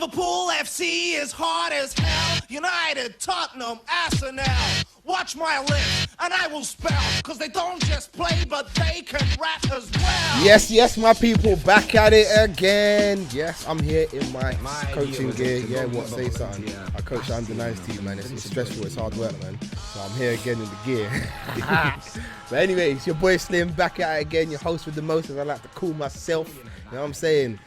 Liverpool FC is hard as hell. United, Tottenham, Arsenal. Watch my lips, and I will spell. Cause they don't just play, but they can rap as well. Yes, my people, back at it again. Yes, I'm here in my coaching gear. Yeah, what, say something. Yeah. I coach the under-9s team, man. It's stressful, it's hard work, man. So I'm here again in the gear. But anyway, it's your boy Slim, back at it again. Your host with the most, as I like to call myself. You know what I'm saying?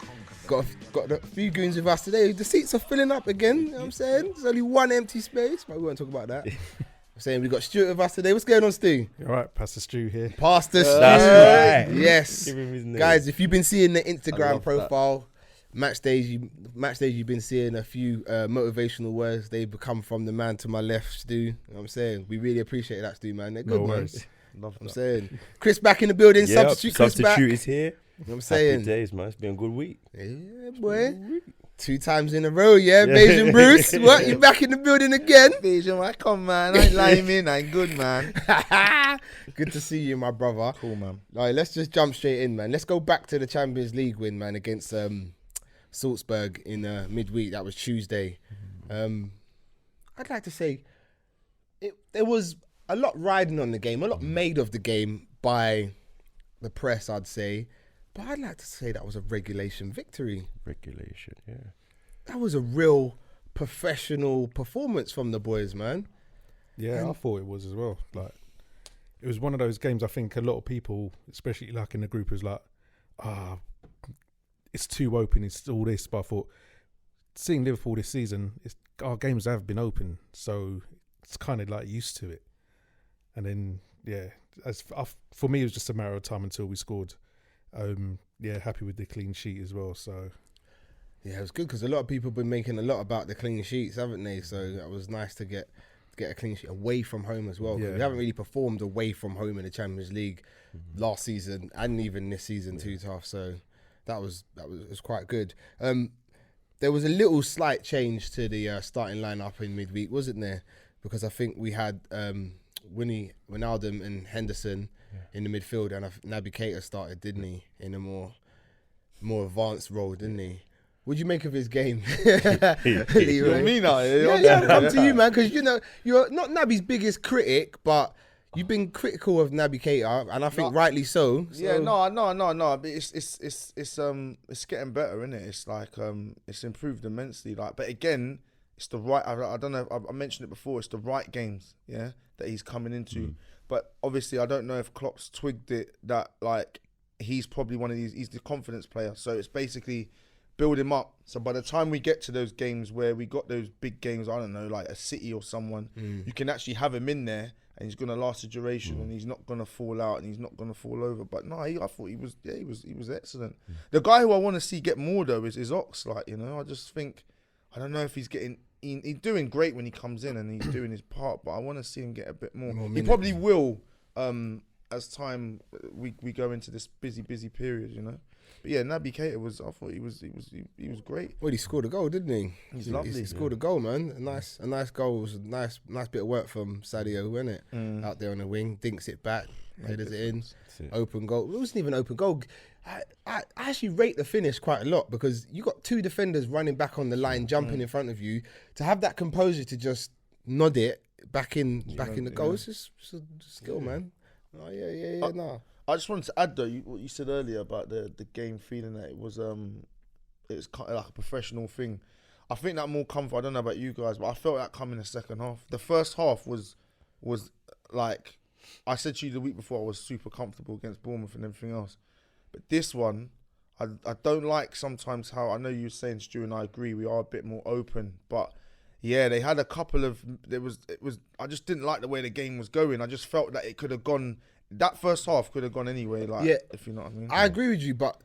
Got a few goons with us today. The seats are filling up again. You know what I'm saying? There's only one empty space, but we won't talk about that. I'm saying we got Stuart with us today. What's going on, Stu? All right, Pastor Stu here. Pastor Stu. That's right. Yes. Give him his name. Guys, if you've been seeing the I Instagram love profile, match days, you've been seeing a few motivational words. They become from the man to my left, Stu. You know what I'm saying? We really appreciate that, Stu, man. They're good, No man. worries. Love I'm that. saying. Chris back in the building. Yep, Substitute Chris back. Substitute is here. You know what I'm saying? Happy days, man. It's been a good week. Yeah, boy. 2 times in a row, yeah. Bayesian Bruce. What? You back in the building again? Vision, man, come man, I ain't lying in, I'm good man. Good to see you, my brother. Cool man. All right, let's just jump straight in, man. Let's go back to the Champions League win, man, against Salzburg in midweek. That was Tuesday. I'd like to say there was a lot riding on the game, a lot made of the game by the press, I'd say. But I'd like to say that was a regulation victory. Regulation, yeah. That was a real professional performance from the boys, man. Yeah, I thought it was as well. Like, it was one of those games. I think a lot of people, especially like in the group, was like, it's too open. It's all this. But I thought, seeing Liverpool this season, our games have been open, so it's kind of like used to it. And then, yeah, for me, it was just a matter of time until we scored. Yeah, happy with the clean sheet as well. So yeah, it was good because a lot of people have been making a lot about the clean sheets, haven't they? So that was nice to get a clean sheet away from home as well. 'Cause we haven't really performed away from home in the Champions League last season and even this season too tough. So that was quite good. There was a little slight change to the starting lineup in midweek, wasn't there? Because I think we had Wijnaldum and Henderson in the midfield, and Naby Keita started, didn't he, in a more advanced role, didn't he? What'd you make of his game? Leroy? Me now? Yeah, I'll come to you, man, because you're not Naby's biggest critic, but you've been critical of Naby Keita, and I think rightly so. Yeah, no. But it's getting better, isn't it? It's like it's improved immensely. Like, but again, it's the right. I don't know. I mentioned it before. It's the right games, yeah, that he's coming into. But obviously, I don't know if Klopps twigged it that like he's probably one of these. He's the confidence player, so it's basically build him up. So by the time we get to those games where we got those big games, I don't know, like a City or someone, you can actually have him in there, and he's gonna last a duration, and he's not gonna fall out, and he's not gonna fall over. But no, I thought he was excellent. The guy who I want to see get more though is Ox. Like, you know, I just think, I don't know if he's getting. He's doing great when he comes in and he's doing his part, but I want to see him get a bit more. He probably will as time we go into this busy period, you know. But yeah, Naby Keita I thought he was great. Well, he scored a goal, didn't he? He's lovely. He scored a goal, man. A nice goal. It was a nice bit of work from Sadio, wasn't it? Out there on the wing, dinks it back, headers it in, open goal. It wasn't even an open goal. I actually rate the finish quite a lot because you got 2 defenders running back on the line, jumping in front of you. To have that composure to just nod it back in the goal, it's just a skill, man. Oh yeah, no. I just wanted to add though, what you said earlier about the game feeling that it was kind of like a professional thing. I think that more comfort. I don't know about you guys, but I felt that coming in the second half. The first half was like I said to you the week before, I was super comfortable against Bournemouth and everything else. But this one, I don't like sometimes how, I know you were saying, Stu, and I agree, we are a bit more open. But yeah, they had a couple of, I just didn't like the way the game was going. I just felt that it could have gone, that first half could have gone anyway, like, if you know what I mean. I agree with you, but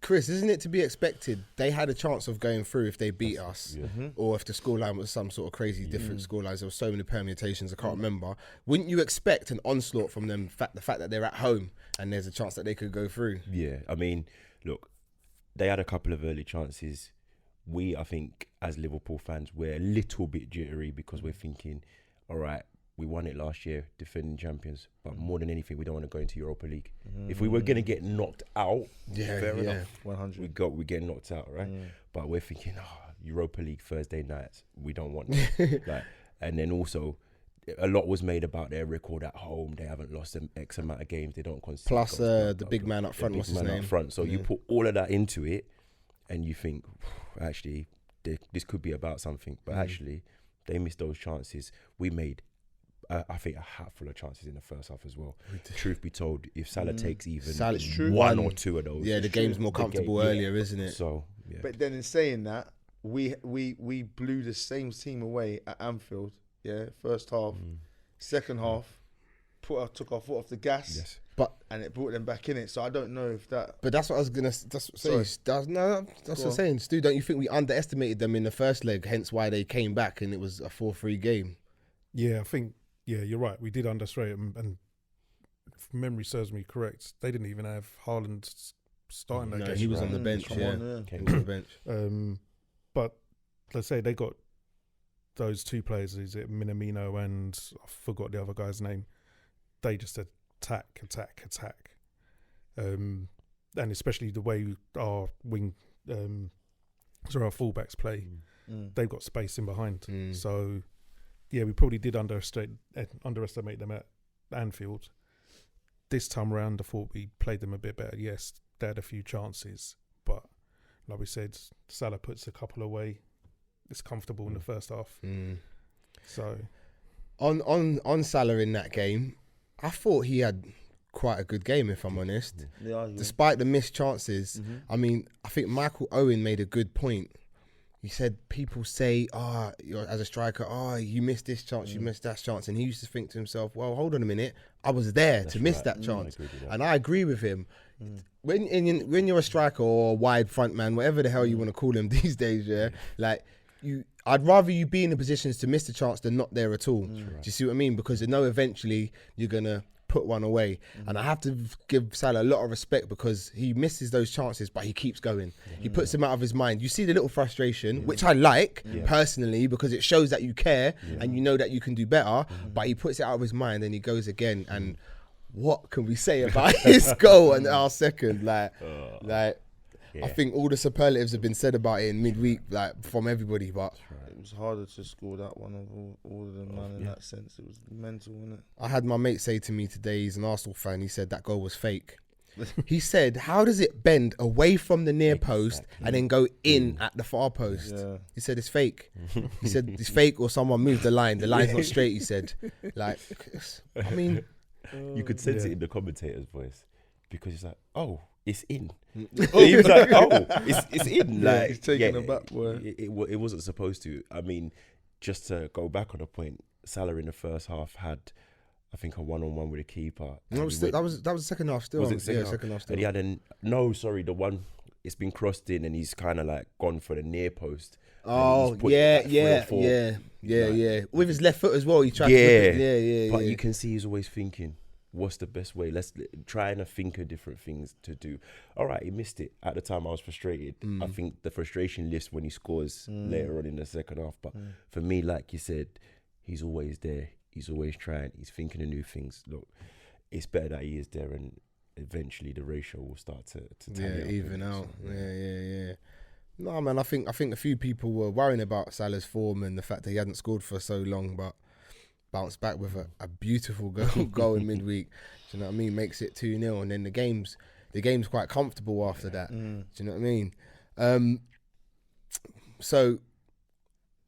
Chris, isn't it to be expected? They had a chance of going through if they beat us, or if the scoreline was some sort of crazy different scorelines. There were so many permutations, I can't remember. Wouldn't you expect an onslaught from them? The fact that they're at home and there's a chance that they could go through. Yeah, I mean, look, they had a couple of early chances. I think, as Liverpool fans, we're a little bit jittery because we're thinking, all right, we won it last year, defending champions. But more than anything, we don't want to go into Europa League. If we were going to get knocked out, fair enough. 100. We get knocked out, right? But we're thinking, Europa League Thursday nights, we don't want that. Like, and then also, a lot was made about their record at home. They haven't lost an X amount of games. They don't concede. Plus the big man up front, what's his name? Up front. So you put all of that into it, and you think, actually, this could be about something. But actually, they missed those chances. We made, I think, a hatful of chances in the first half as well. Truth be told, if Salah takes even one or two of those, the game's more comfortable earlier, isn't it? So, But then in saying that, we blew the same team away at Anfield. Yeah, first half, second half, took our foot off the gas, and it brought them back in it. So I don't know if that. But that's what I was gonna say. That's what I'm saying. Stu, don't you think we underestimated them in the first leg? Hence why they came back and it was a 4-3 game. Yeah, I think you're right. We did underestimate them, and if memory serves me correct, they didn't even have Haaland starting that game. He was on the bench. Came on the bench. But let's say they got those two players, is it Minamino and I forgot the other guy's name, they just attack. And especially the way our our fullbacks play, they've got space in behind. So, we probably did underestimate them at Anfield. This time around, I thought we played them a bit better. Yes, they had a few chances, but like we said, Salah puts a couple away. It's comfortable in the first half. So, on Salah in that game, I thought he had quite a good game, if I'm honest. Despite the missed chances. I mean, I think Michael Owen made a good point. He said people say, you're, as a striker, you missed this chance, you missed that chance. And he used to think to himself, well, hold on a minute, I was there to miss that chance. And I agree with him. When you're a striker or a wide front man, whatever the hell you want to call him these days, like, I'd rather you be in the positions to miss the chance than not there at all. Do you see what I mean? Because I know eventually you're going to put one away. And I have to give Salah a lot of respect because he misses those chances, but he keeps going. He puts them out of his mind. You see the little frustration, which I like personally because it shows that you care and you know that you can do better, but he puts it out of his mind and he goes again. And what can we say about his goal and our second? I think all the superlatives have been said about it in midweek, like from everybody. But it was harder to score that one of all of them, man. In that sense, it was mental, wasn't it? I had my mate say to me today, he's an Arsenal fan. He said that goal was fake. He said, "How does it bend away from the near post and then go in at the far post?" He said it's fake. He said it's fake, or someone moved the line. The line's not straight. He said, like, I mean, you could sense it in the commentator's voice because it's like, it's in. He was like, it's in. Like, he's taking a back word. It wasn't supposed to. I mean, just to go back on a point, Salah in the first half had, I think, a one-on-one with a keeper. No, that was the second half still. Was it second half still? And he had the one, it's been crossed in and he's kind of like gone for the near post. With his left foot as well. He tried to But you can see he's always thinking, what's the best way? Let's try and think of different things to do. All right, he missed it. At the time, I was frustrated. I think the frustration lifts when he scores later on in the second half. But for me, like you said, he's always there. He's always trying. He's thinking of new things. Look, it's better that he is there, and eventually the ratio will start to tally up, even out. Yeah. No, man, I think a few people were worrying about Salah's form and the fact that he hadn't scored for so long, but bounced back with a beautiful goal in midweek. Do you know what I mean? Makes it 2-0, and then the game's quite comfortable after that. Do you know what I mean? So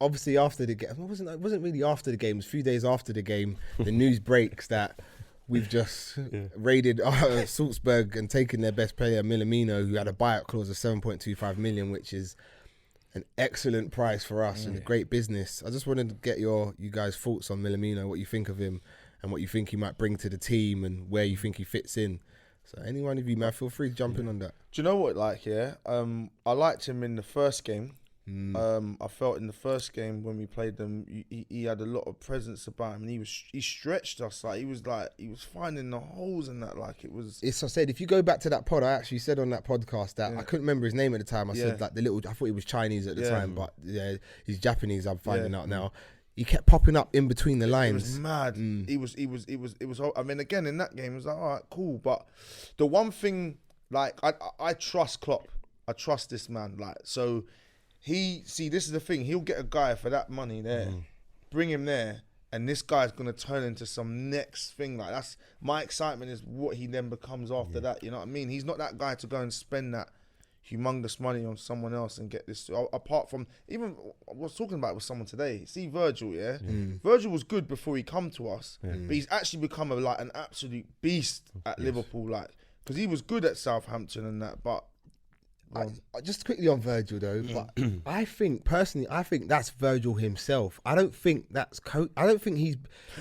obviously after the game, it wasn't really after the game. It was a few days after the game. The news breaks that we've just raided Salzburg and taken their best player, Minamino, who had a buyout clause of 7.25 million, which is an excellent price for us and a great business. I just wanted to get you guys' thoughts on Minamino, what you think of him and what you think he might bring to the team and where you think he fits in. So any one of you, man, feel free to jump in on that. Do you know what, I liked him in the first game. I felt in the first game when we played them, he had a lot of presence about him, and he stretched us. He was finding the holes in that. Like, it was. I said, if you go back to that pod, I actually said on that podcast that I couldn't remember his name at the time. I said like I thought he was Chinese at the time, but he's Japanese. I'm finding out now. he kept popping up in between the It lines. was mad. It was. I mean, again, in that game, it was like, all right, cool. But the one thing, like, I trust Klopp. I trust this man. Like, so this is the thing. He'll get a guy for that money there, bring him there, and this guy's gonna turn into some next thing. Like, that's my excitement is what he then becomes after that. You know what I mean? He's not that guy to go and spend that humongous money on someone else and get this. Apart from, even I was talking about it with someone today. See Virgil, Virgil was good before he come to us, but he's actually become an absolute beast at Liverpool, like, because he was good at Southampton and that. But Just quickly on Virgil though, but I think that's Virgil himself. I don't think that's I don't think he's.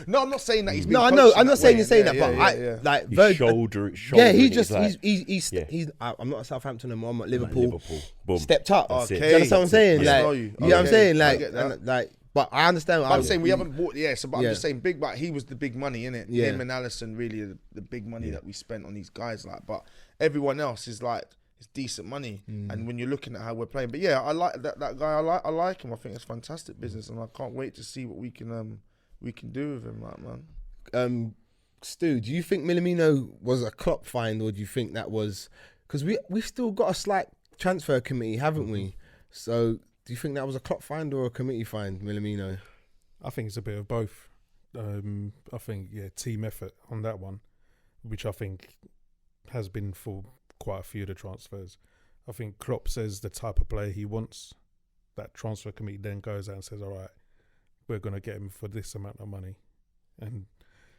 no, I'm not saying that he's. No, I know. I'm not saying you're saying that, but like Virgil. Yeah, he's. I'm not at Southampton anymore. I'm at Liverpool. Boom. Stepped up. Okay. Do you understand what I'm saying? I Like, know you know what I'm saying? Like, but I understand. But I'm saying we haven't bought. But I'm just saying big. But he was the big money, innit? Yeah. Him and Alisson really are the big money that we spent on these guys. Like, but everyone else is like. It's decent money, and when you're looking at how we're playing, but yeah, I like that guy. I like him. I think it's fantastic business, and I can't wait to see what we can do with him, like, man. Stu, do you think Minamino was a Klopp find, or do you think that was because we still got a slight transfer committee, haven't we? So do you think that was a Klopp find or a committee find, Minamino? I think it's a bit of both. I think team effort on that one, which I think has been for quite a few of the transfers. I think Klopp says the type of player he wants. That transfer committee then goes out and says, all right, we're going to get him for this amount of money. And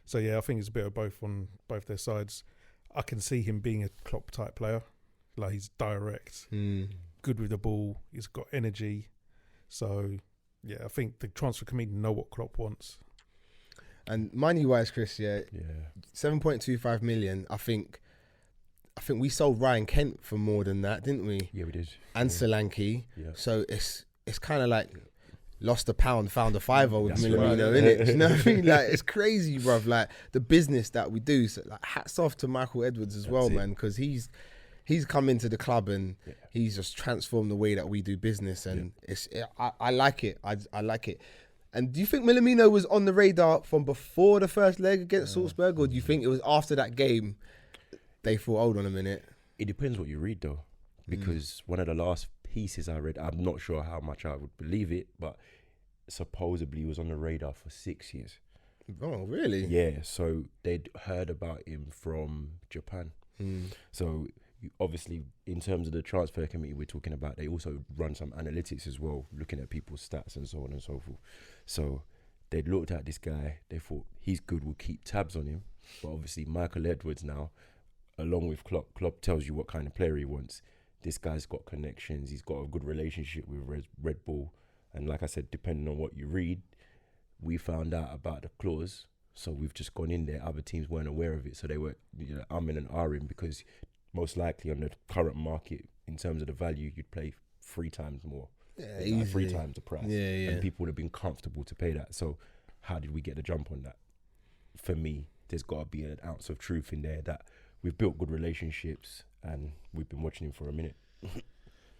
so, I think it's a bit of both on both their sides. I can see him being a Klopp type player. Like, he's direct, good with the ball, he's got energy. So, I think the transfer committee know what Klopp wants. And money-wise, Chris, 7.25 million, I think we sold Ryan Kent for more than that, didn't we? Yeah, we did. And Solanke. Yeah. So it's kind of like lost a pound, found a fiver with That's Minamino, right. innit? You know what I mean? Like, it's crazy, bruv. Like, the business that we do. So, like, hats off to Michael Edwards as well, man, because he's come into the club and he's just transformed the way that we do business, and I like it. I like it. And do you think Minamino was on the radar from before the first leg against Salzburg, or do you think it was after that game they thought, hold on a minute? It depends what you read, though, because one of the last pieces I read, I'm not sure how much I would believe it, but supposedly he was on the radar for 6 years. Oh, really? Yeah, so they'd heard about him from Japan. So obviously, in terms of the transfer committee we're talking about, they also run some analytics as well, looking at people's stats and so on and so forth. So they'd looked at this guy, they thought, he's good, we'll keep tabs on him. But obviously, Michael Edwards now, along with Klopp tells you what kind of player he wants. This guy's got connections. He's got a good relationship with Red Bull. And like I said, depending on what you read, we found out about the clause. So we've just gone in there. Other teams weren't aware of it. So they were umming and ahhing, because most likely on the current market, in terms of the value, you'd pay 3 times more. Yeah, like 3 times the price. Yeah. And people would have been comfortable to pay that. So how did we get the jump on that? For me, there's got to be an ounce of truth in there that we've built good relationships and we've been watching him for a minute. Do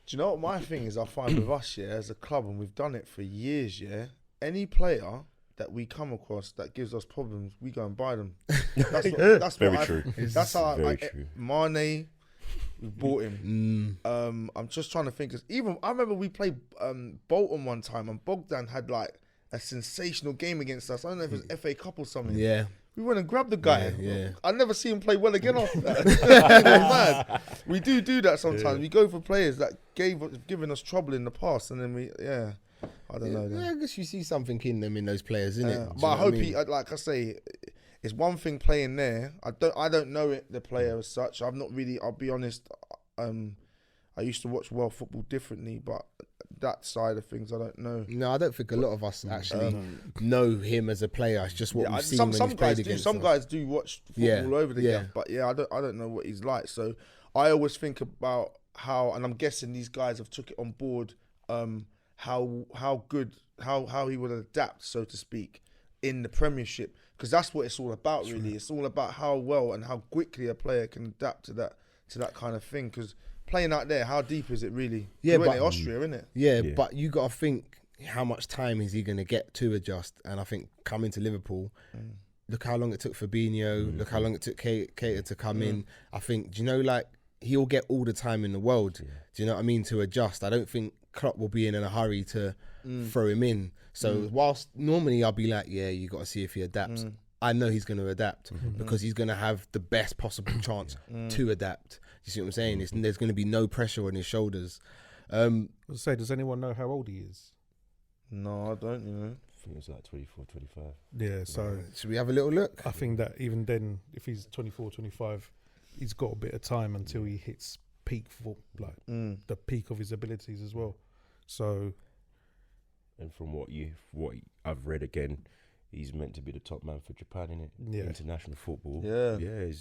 you know what my thing is? I find with us, as a club, and we've done it for years, any player that we come across that gives us problems, we go and buy them. That's very true. That's how true. Mane, we bought him. I'm just trying to think, because even I remember we played Bolton one time, and Bogdan had like a sensational game against us. I don't know if it was FA Cup or something. Yeah. We went and grabbed the guy. Yeah. I never see him play well again after that. It was mad. We do that sometimes. We go for players that given us trouble in the past, and then I don't know. Yeah, I guess you see something in them, in those players, innit? But I hope he, like I say, it's one thing playing there. I don't know the player as such. I've not really. I'll be honest. I used to watch world football differently, but that side of things, I don't know. No, I don't think a lot of us actually know him as a player. It's just what we've seen when he's played against Some us. guys do watch football all over the gap, but I don't know what he's like. So I always think about how, and I'm guessing these guys have took it on board, how he would adapt, so to speak, in the Premiership, because that's what it's all about, really. It's all about how well and how quickly a player can adapt to that kind of thing, because playing out there, how deep is it really? Yeah, We're but in Austria, isn't it? Yeah, but you got to think how much time is he going to get to adjust? And I think coming to Liverpool, look how long it took Fabinho, look how long it took Keita to come in. I think, do you know, like, he'll get all the time in the world. Yeah. Do you know what I mean? To adjust. I don't think Klopp will be in a hurry to throw him in. So whilst normally I'll be like, yeah, you got to see if he adapts. I know he's going to adapt because he's going to have the best possible chance to adapt. You see what I'm saying? There's going to be no pressure on his shoulders. Let's say, does anyone know how old he is? No, I don't, you know. I think it was like 24, 25. Yeah, so should we have a little look? I think that even then, if he's 24, 25, he's got a bit of time until he hits peak the peak of his abilities as well. So, and from what I've read again, he's meant to be the top man for Japan, innit? Yeah. International football. Yeah. Yeah,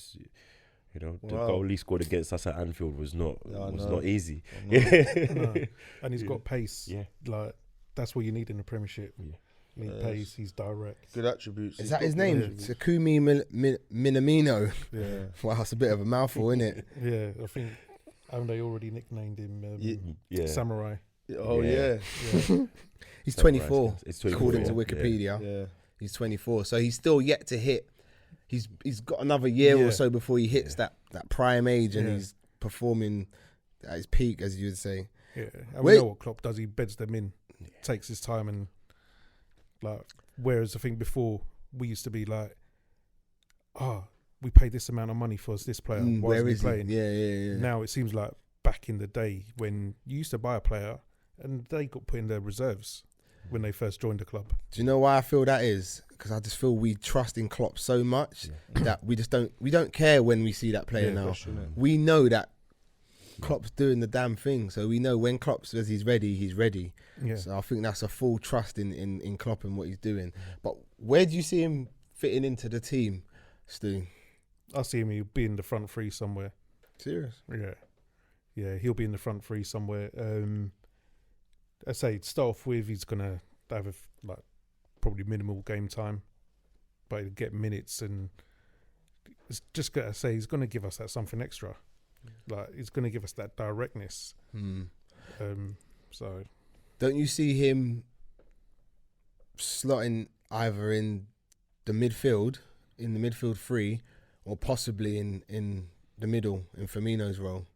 you know, the goal he scored against us at Anfield was not easy. No. And he's got pace. Yeah. Like, that's what you need in the Premiership. Yeah. You need pace, he's direct. Good attributes. Is that his name? Takumi Minamino. Yeah. Wow, that's a bit of a mouthful, isn't it? Yeah, I think, haven't they already nicknamed him Samurai? Oh, yeah. He's 24, It's 24, according to Wikipedia. Yeah. He's 24, so he's still yet to hit. He's got another year or so before he hits that prime age, and he's performing at his peak, as you would say. Yeah, and we know what Klopp does. He beds them in, takes his time, and like. Whereas I think before we used to be like, we paid this amount of money for this player. Why is he playing? Yeah. Now it seems like back in the day when you used to buy a player and they got put in their reserves when they first joined the club. Do you know why I feel that is? Because I just feel we trust in Klopp so much that we don't care when we see that player now. We know that Klopp's doing the damn thing, so we know when Klopp says he's ready, he's ready. Yeah. So I think that's a full trust in Klopp and what he's doing. But where do you see him fitting into the team, Stu? I see him being in the front three somewhere. Serious? Yeah, he'll be in the front three somewhere. I say start off with he's gonna have probably minimal game time, but he'll get minutes, and it's just gotta say he's gonna give us that something extra. Like, he's gonna give us that directness. So don't you see him slotting either in the midfield three, or possibly in the middle in Firmino's role,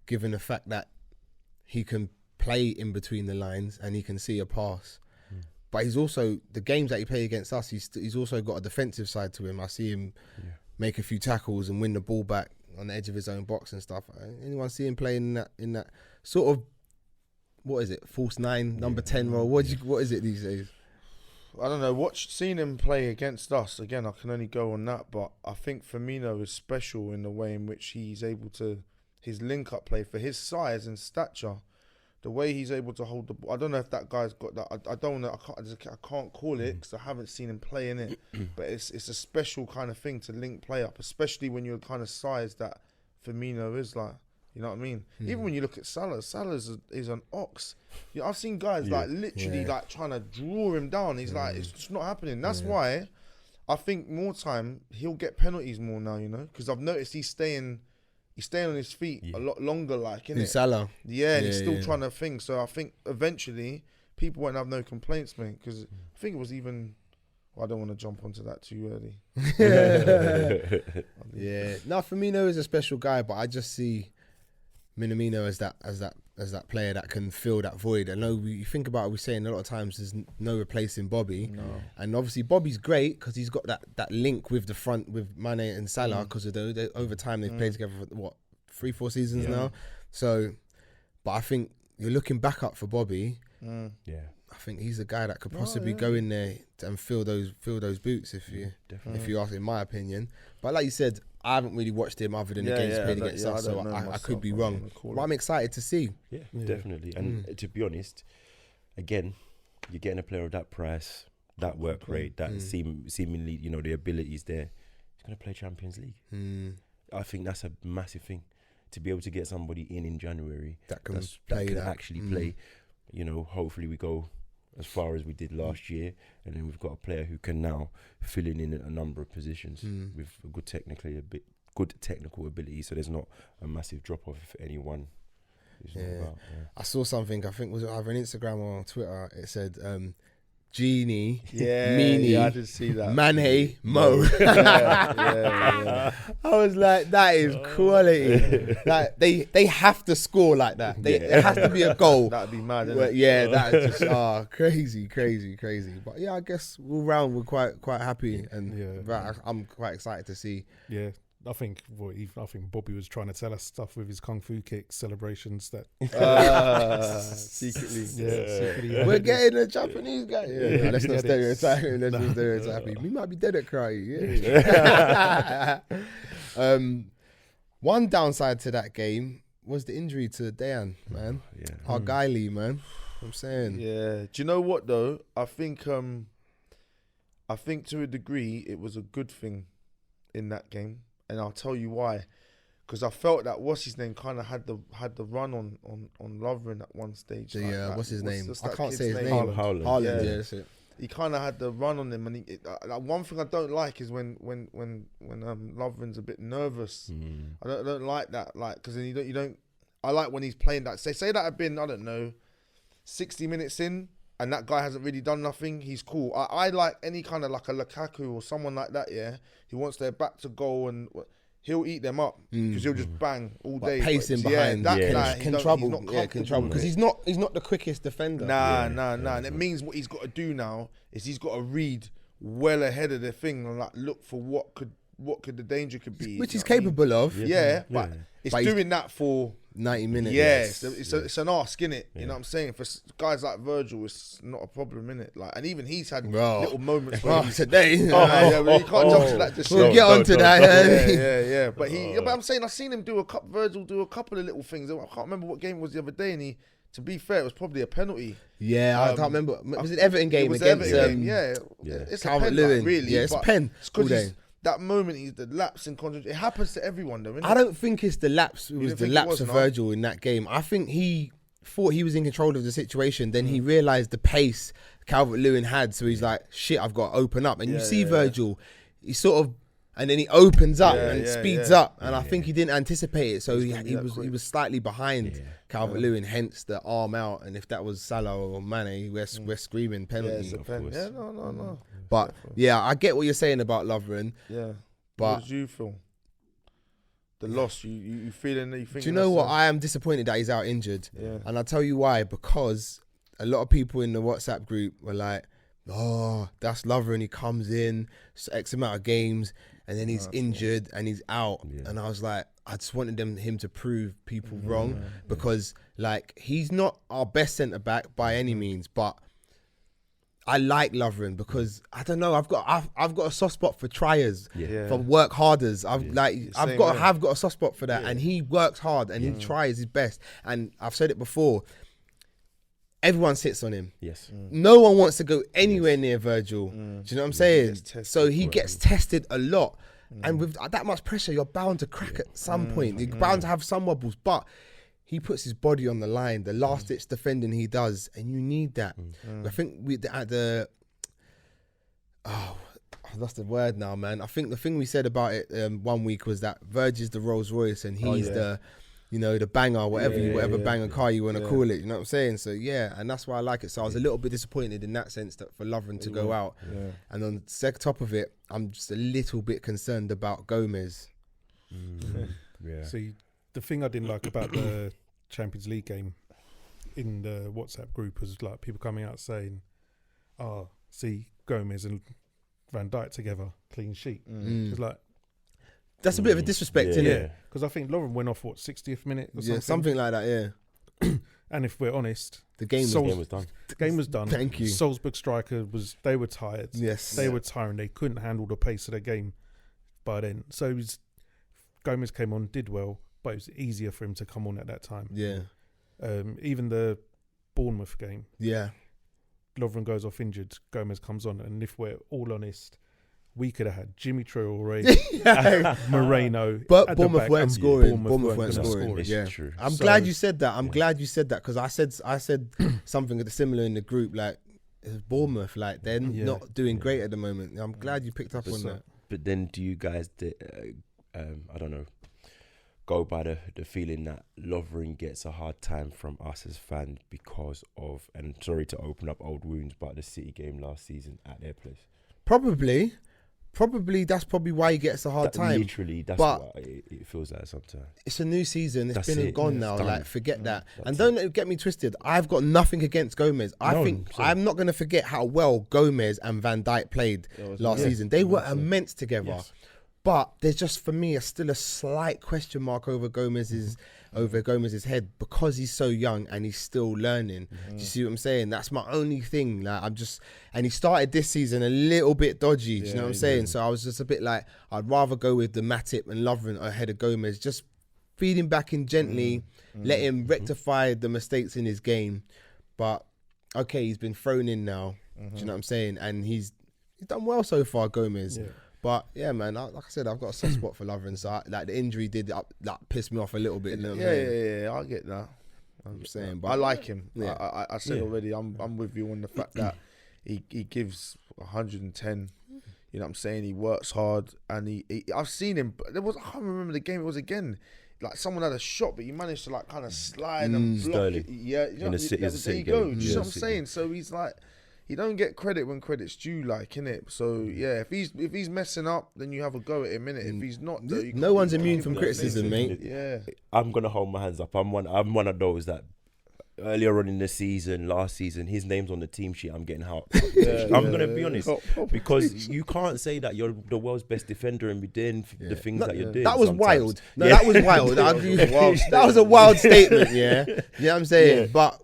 given the fact that he can play in between the lines and he can see a pass. But he's also, the games that he played against us, he's also got a defensive side to him. I see him make a few tackles and win the ball back on the edge of his own box and stuff. Anyone see him playing in that sort of, what is it, false 9, number 10 role? What is it these days? I don't know. Seeing him play against us, again, I can only go on that, but I think Firmino is special in the way in which he's able to, his link-up play for his size and stature, the way he's able to hold the ball. I don't know if that guy's got that. I don't know. I can't call it because I haven't seen him play in it. But it's a special kind of thing to link play up, especially when you're kind of size that Firmino is like. You know what I mean? Even when you look at Salah is an ox. I've seen guys like literally like trying to draw him down. He's like, it's just not happening. That's why I think more time he'll get penalties more now. You know, because I've noticed he's staying on his feet a lot longer, like, innit? Salah. Yeah, and he's still trying to think. So I think eventually people won't have no complaints, mate. Because I think it was even. Well, I don't want to jump onto that too early. No, Firmino is a special guy, but I just see Minamino as that player that can fill that void. I know you think about it, we're saying a lot of times there's no replacing Bobby. No. And obviously Bobby's great because he's got that link with the front with Mane and Salah because of over time they've played together for 3-4 seasons now. So, but I think you're looking back up for Bobby. I think he's a guy that could possibly go in there and fill those boots if you ask, in my opinion. But like you said, I haven't really watched him other than the games played against us, so I could be wrong. But I'm excited to see. Yeah, definitely. And to be honest, again, you're getting a player of that price, that work rate, that seemingly, the abilities there. He's going to play Champions League. I think that's a massive thing, to be able to get somebody in January that can actually play. Hopefully we go as far as we did last year, and then we've got a player who can now fill in a number of positions with a good technical ability. So there's not a massive drop off if anyone He's not about. I saw something. I think was it either on Instagram or on Twitter. It said, Genie, Meanie, I did see that. Mane, Mo. yeah. I was like, that is quality. Like they have to score like that. It has to be a goal. That'd be mad. But yeah, that is just crazy. But yeah, I guess all round we're quite happy, and I'm quite excited to see. Yeah. I think Bobby was trying to tell us stuff with his kung fu kick celebrations that secretly. Secretly We're getting a Japanese guy. Yeah, let's not stereotype him. Let's not stereotype him. We might be dead at crying. Yeah. One downside to that game was the injury to Dayan, man. Yeah. Our guy Lee, man. I'm saying. Yeah. Do you know what though? I think to a degree it was a good thing in that game. And I'll tell you why, because I felt that what's his name kind of had the run on Lovren at one stage. What's his name? What's I that can't kid's say his name. Haaland. Yeah, that's it. He kind of had the run on him, and one thing I don't like is when Lovren's a bit nervous. I don't like that, like, because then you don't. I like when he's playing that. Say that had been, I don't know, 60 minutes in, and that guy hasn't really done nothing. He's cool. I like any kind of like a Lukaku or someone like that. Yeah, he wants their back to goal and he'll eat them up because he'll just bang all day. Pacing behind, can trouble. Can trouble because he's not the quickest defender. Nah. And it means what he's got to do now is he's got to read well ahead of the thing and like look for what could the danger could be, which he's capable of. But it's doing that for 90 minutes. Yeah, it's an ask, innit? You know what I'm saying? For guys like Virgil, it's not a problem, innit? Like, and even he's had little moments where today. But you can't jump to that. Just we'll get on to that. Yeah. But but I'm saying I've seen him Virgil do a couple of little things. I can't remember what game it was the other day, and to be fair, it was probably a penalty. Yeah, I can't remember. Was it Everton game against? It's Calvert-Lewin. really. Yeah, it's a pen. All day. That moment, he's the lapse in concentration. It happens to everyone, though. I don't think it's the lapse. It was the lapse of Virgil in that game. I think he thought he was in control of the situation. Then he realised the pace Calvert-Lewin had. So he's like, shit, I've got to open up. And you see Virgil, he sort of, and then he opens up and speeds up. And I think he didn't anticipate it. So he was slightly behind Calvert-Lewin, hence the arm out. And if that was Salah or Mane, we're screaming penalty. Yeah, no. But yeah, I get what you're saying about Lovren. Yeah. But what did you feel? The loss, you feeling that you think? Do you know what? I am disappointed that he's out injured. Yeah. And I'll tell you why. Because a lot of people in the WhatsApp group were like, oh, that's Lovren. He comes in, X amount of games, and then he's injured and he's out. Yeah. And I was like, I just wanted him to prove people wrong because like he's not our best centre back by any means, but I like Lovren because I don't know. I've got a soft spot for triers, for work harders. I've got a soft spot for that, and he works hard and he tries his best. And I've said it before. Everyone sits on him. Yes. No one wants to go anywhere near Virgil. Do you know what I'm saying? So he gets tested a lot, and with that much pressure, you're bound to crack at some point. You're bound to have some wobbles, but he puts his body on the line, the last ditch defending he does, and you need that. I think I've lost the word now, man. I think the thing we said about it 1 week was that Virgil's the Rolls Royce and he's the banger, whatever banger car you want to call it. You know what I'm saying? So yeah, and that's why I like it. So I was a little bit disappointed in that sense that for Lovren to go out. Yeah. And on top of it, I'm just a little bit concerned about Gomez. See, the thing I didn't like about the Champions League game in the WhatsApp group was like people coming out saying, "Oh, see Gomez and Van Dijk together, clean sheet." It's like that's a bit of a disrespect, isn't it? Because I think Lovren went off 60th minute or something. Yeah, something like that. Yeah. And if we're honest, the game was done. The game was done. Thank you. Salzburg striker they were tired. Yes, they were tiring. They couldn't handle the pace of the game by then. So Gomez came on, did well. But it was easier for him to come on at that time. Yeah. Even the Bournemouth game. Yeah. Lovren goes off injured. Gomez comes on. And if we're all honest, we could have had Jimmy Traore, Moreno. But Bournemouth weren't scoring. Bournemouth weren't scoring. Yeah. True. I'm glad you said that. I'm glad you said that because I said something similar in the group. Like, Bournemouth, like, they're not doing great at the moment. I'm glad you picked up on that. But then do you guys, I don't know, go by the feeling that Lovren gets a hard time from us as fans because of, and sorry to open up old wounds, but the City game last season at their place. Probably that's probably why he gets a hard time. Literally, that's but what it feels like sometimes. It's a new season. It's That's been and it. gone Yeah, now. it's done. Like, forget that. That's And don't get me twisted. I've got nothing against Gomez. I think I'm not going to forget how well Gomez and Van Dijk played last season. They were immense together. Yes. But there's just, for me, still a slight question mark over Gomez's head because he's so young and he's still learning. Do you see what I'm saying? That's my only thing. Like, and he started this season a little bit dodgy. Do you know what I'm saying? So I was just a bit like, I'd rather go with the Matip and Lovren ahead of Gomez. Just feed him back in gently, let him rectify the mistakes in his game. But okay, he's been thrown in now. Do you know what I'm saying? And he's done well so far, Gomez. Yeah. But yeah, man, like I said, I've got a soft spot for Lovren. So like the injury did piss me off a little bit. Yeah, I get that. I'm saying, but I like him. Yeah. I said already, I'm with you on the fact that he gives 110. You know what I'm saying? He works hard, and I've seen him. But I can't remember the game. It was again like someone had a shot, but he managed to like kind of slide and block Sterling. it. Yeah, you know, there you go. You know what I'm saying? So he's like, he don't get credit when credit's due, like, innit? So yeah, if he's messing up, then you have a go at him, innit? If he's not, though, no one's immune from criticism, mate. Yeah, I'm gonna hold my hands up. I'm one of those that earlier on in the season, last season, his name's on the team sheet. I'm getting help. I'm gonna be honest, because you can't say that you're the world's best defender and be doing the things that you're doing. That was sometimes. wild. No, that was wild. I agree. That was a wild statement. Yeah, you know what I'm saying, but.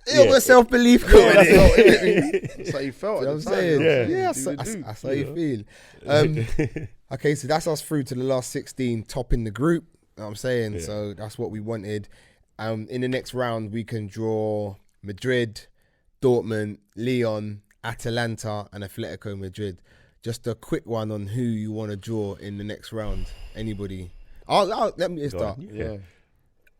It was self-belief coming. That's how you felt. You know what I'm saying? Yeah, that's how you feel. Okay, so that's us through to the last 16, topping the group. You know what I'm saying? So that's what we wanted. In the next round, we can draw Madrid, Dortmund, Lyon, Atalanta, and Atletico Madrid. Just a quick one on who you want to draw in the next round. Anybody? Let me start. Yeah.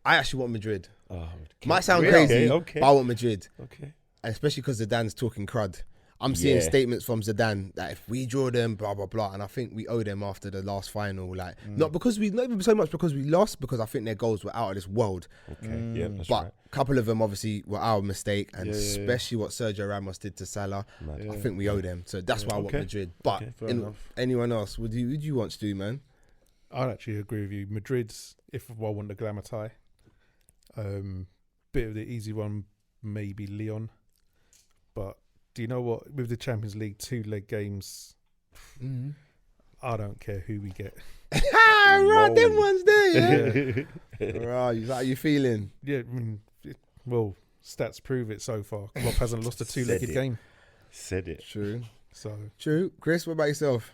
I actually want Madrid. Oh, okay. Might sound crazy, okay. but I want Madrid. Okay. And especially because Zidane's talking crud. I'm seeing statements from Zidane that if we draw them, blah, blah, blah. And I think we owe them after the last final. Like, not even so much because we lost, because I think their goals were out of this world. Okay. Yeah, that's but right. a couple of them obviously were our mistake. And especially what Sergio Ramos did to Salah. I think we owe them. So that's why I want Madrid. But anyone else, would you want to do, man? I'd actually agree with you. Madrid's, if I want the glamour tie. Bit of the easy one, maybe Lyon. But do you know what? With the Champions League 2-leg games, I don't care who we get. Right, them ones there, yeah. Right, how you feeling? Yeah, I mean, well, stats prove it so far. Klopp hasn't lost a 2-legged game. Said it. True. So true. Chris, what about yourself?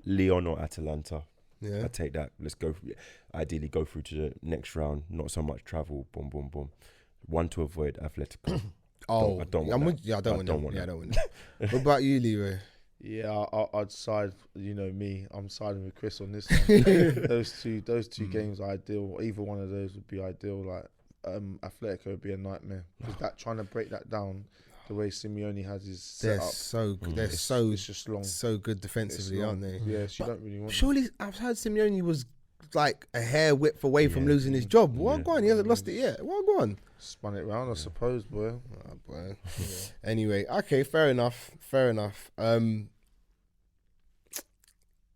Lyon or Atalanta. Yeah. I take that. Let's go. Ideally, go through to the next round. Not so much travel. Boom, boom, boom. One to avoid Atletico. I don't want that. What about you, Leroy? Yeah, I'd side. You know me. I'm siding with Chris on this one. those two games are ideal. Either one of those would be ideal. Like Atletico would be a nightmare because that trying to break that down. The way Simeone has his setup. They're it's just long. So good defensively, aren't they? Yes, you don't really want. Surely, I've heard Simeone was like a hair width away from losing his job. What go on? He hasn't lost it yet. What go on? Spun it round, I suppose, boy. Oh, boy. Anyway, okay, fair enough.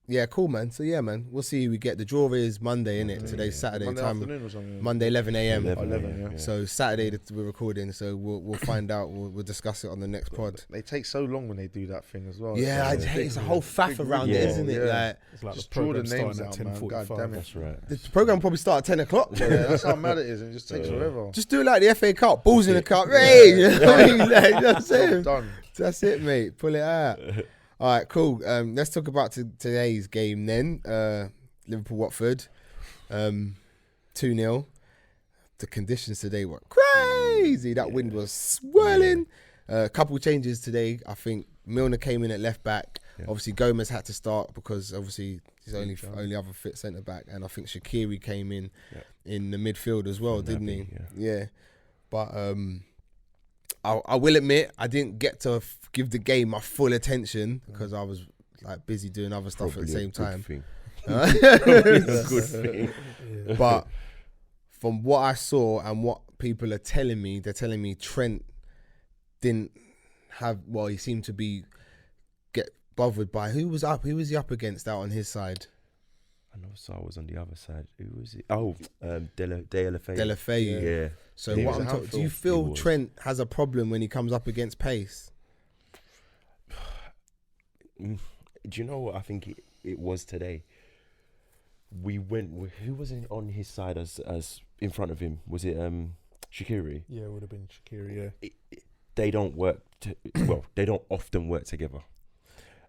Yeah, cool, man. So yeah, man, we'll see who we get. The draw is Monday, innit? Today's Saturday. Monday time afternoon or something. Monday 11 a.m. 11, yeah. So Saturday that we're recording. So we'll find out. We'll discuss it on the next pod. They take so long when they do that thing as well. Yeah, I hate it's a whole faff around it, isn't it? Like, it's like just the program draw the names starting at out, man. God 10:45. damn it. That's right. the program probably start at 10 o'clock. Yeah, that's how mad it is. It just takes forever. Just do it like the FA Cup. Balls in the cup. Hey, you know what I mean? Like, that's it. Done. That's it, mate. Pull it out. All right, cool. Let's talk about today's game then. Liverpool-Watford, 2-0. The conditions today were crazy. That wind was swirling. A couple changes today. I think Milner came in at left back. Yeah. Obviously, Gomez had to start because obviously he's only other fit centre back. And I think Shaqiri came in the midfield as well, didn't he? Yeah. But I will admit I didn't get to give the game my full attention because I was like busy doing other stuff at the same time. It's a good thing. But from what I saw and what people are telling me, they're telling me Trent didn't have. Well, he seemed to get bothered by who was he up against out on his side? I know Saar was on the other side. Who was it? Oh, Deulofeu. Deulofeu. Yeah. So He what was I'm at talking, do you Anfield. feel He was. Trent has a problem when he comes up against pace? Do you know what I think it was today? We went. Who was on his side as in front of him? Was it Shaqiri? Yeah, it would have been Shaqiri. Yeah. They don't work. They don't often work together.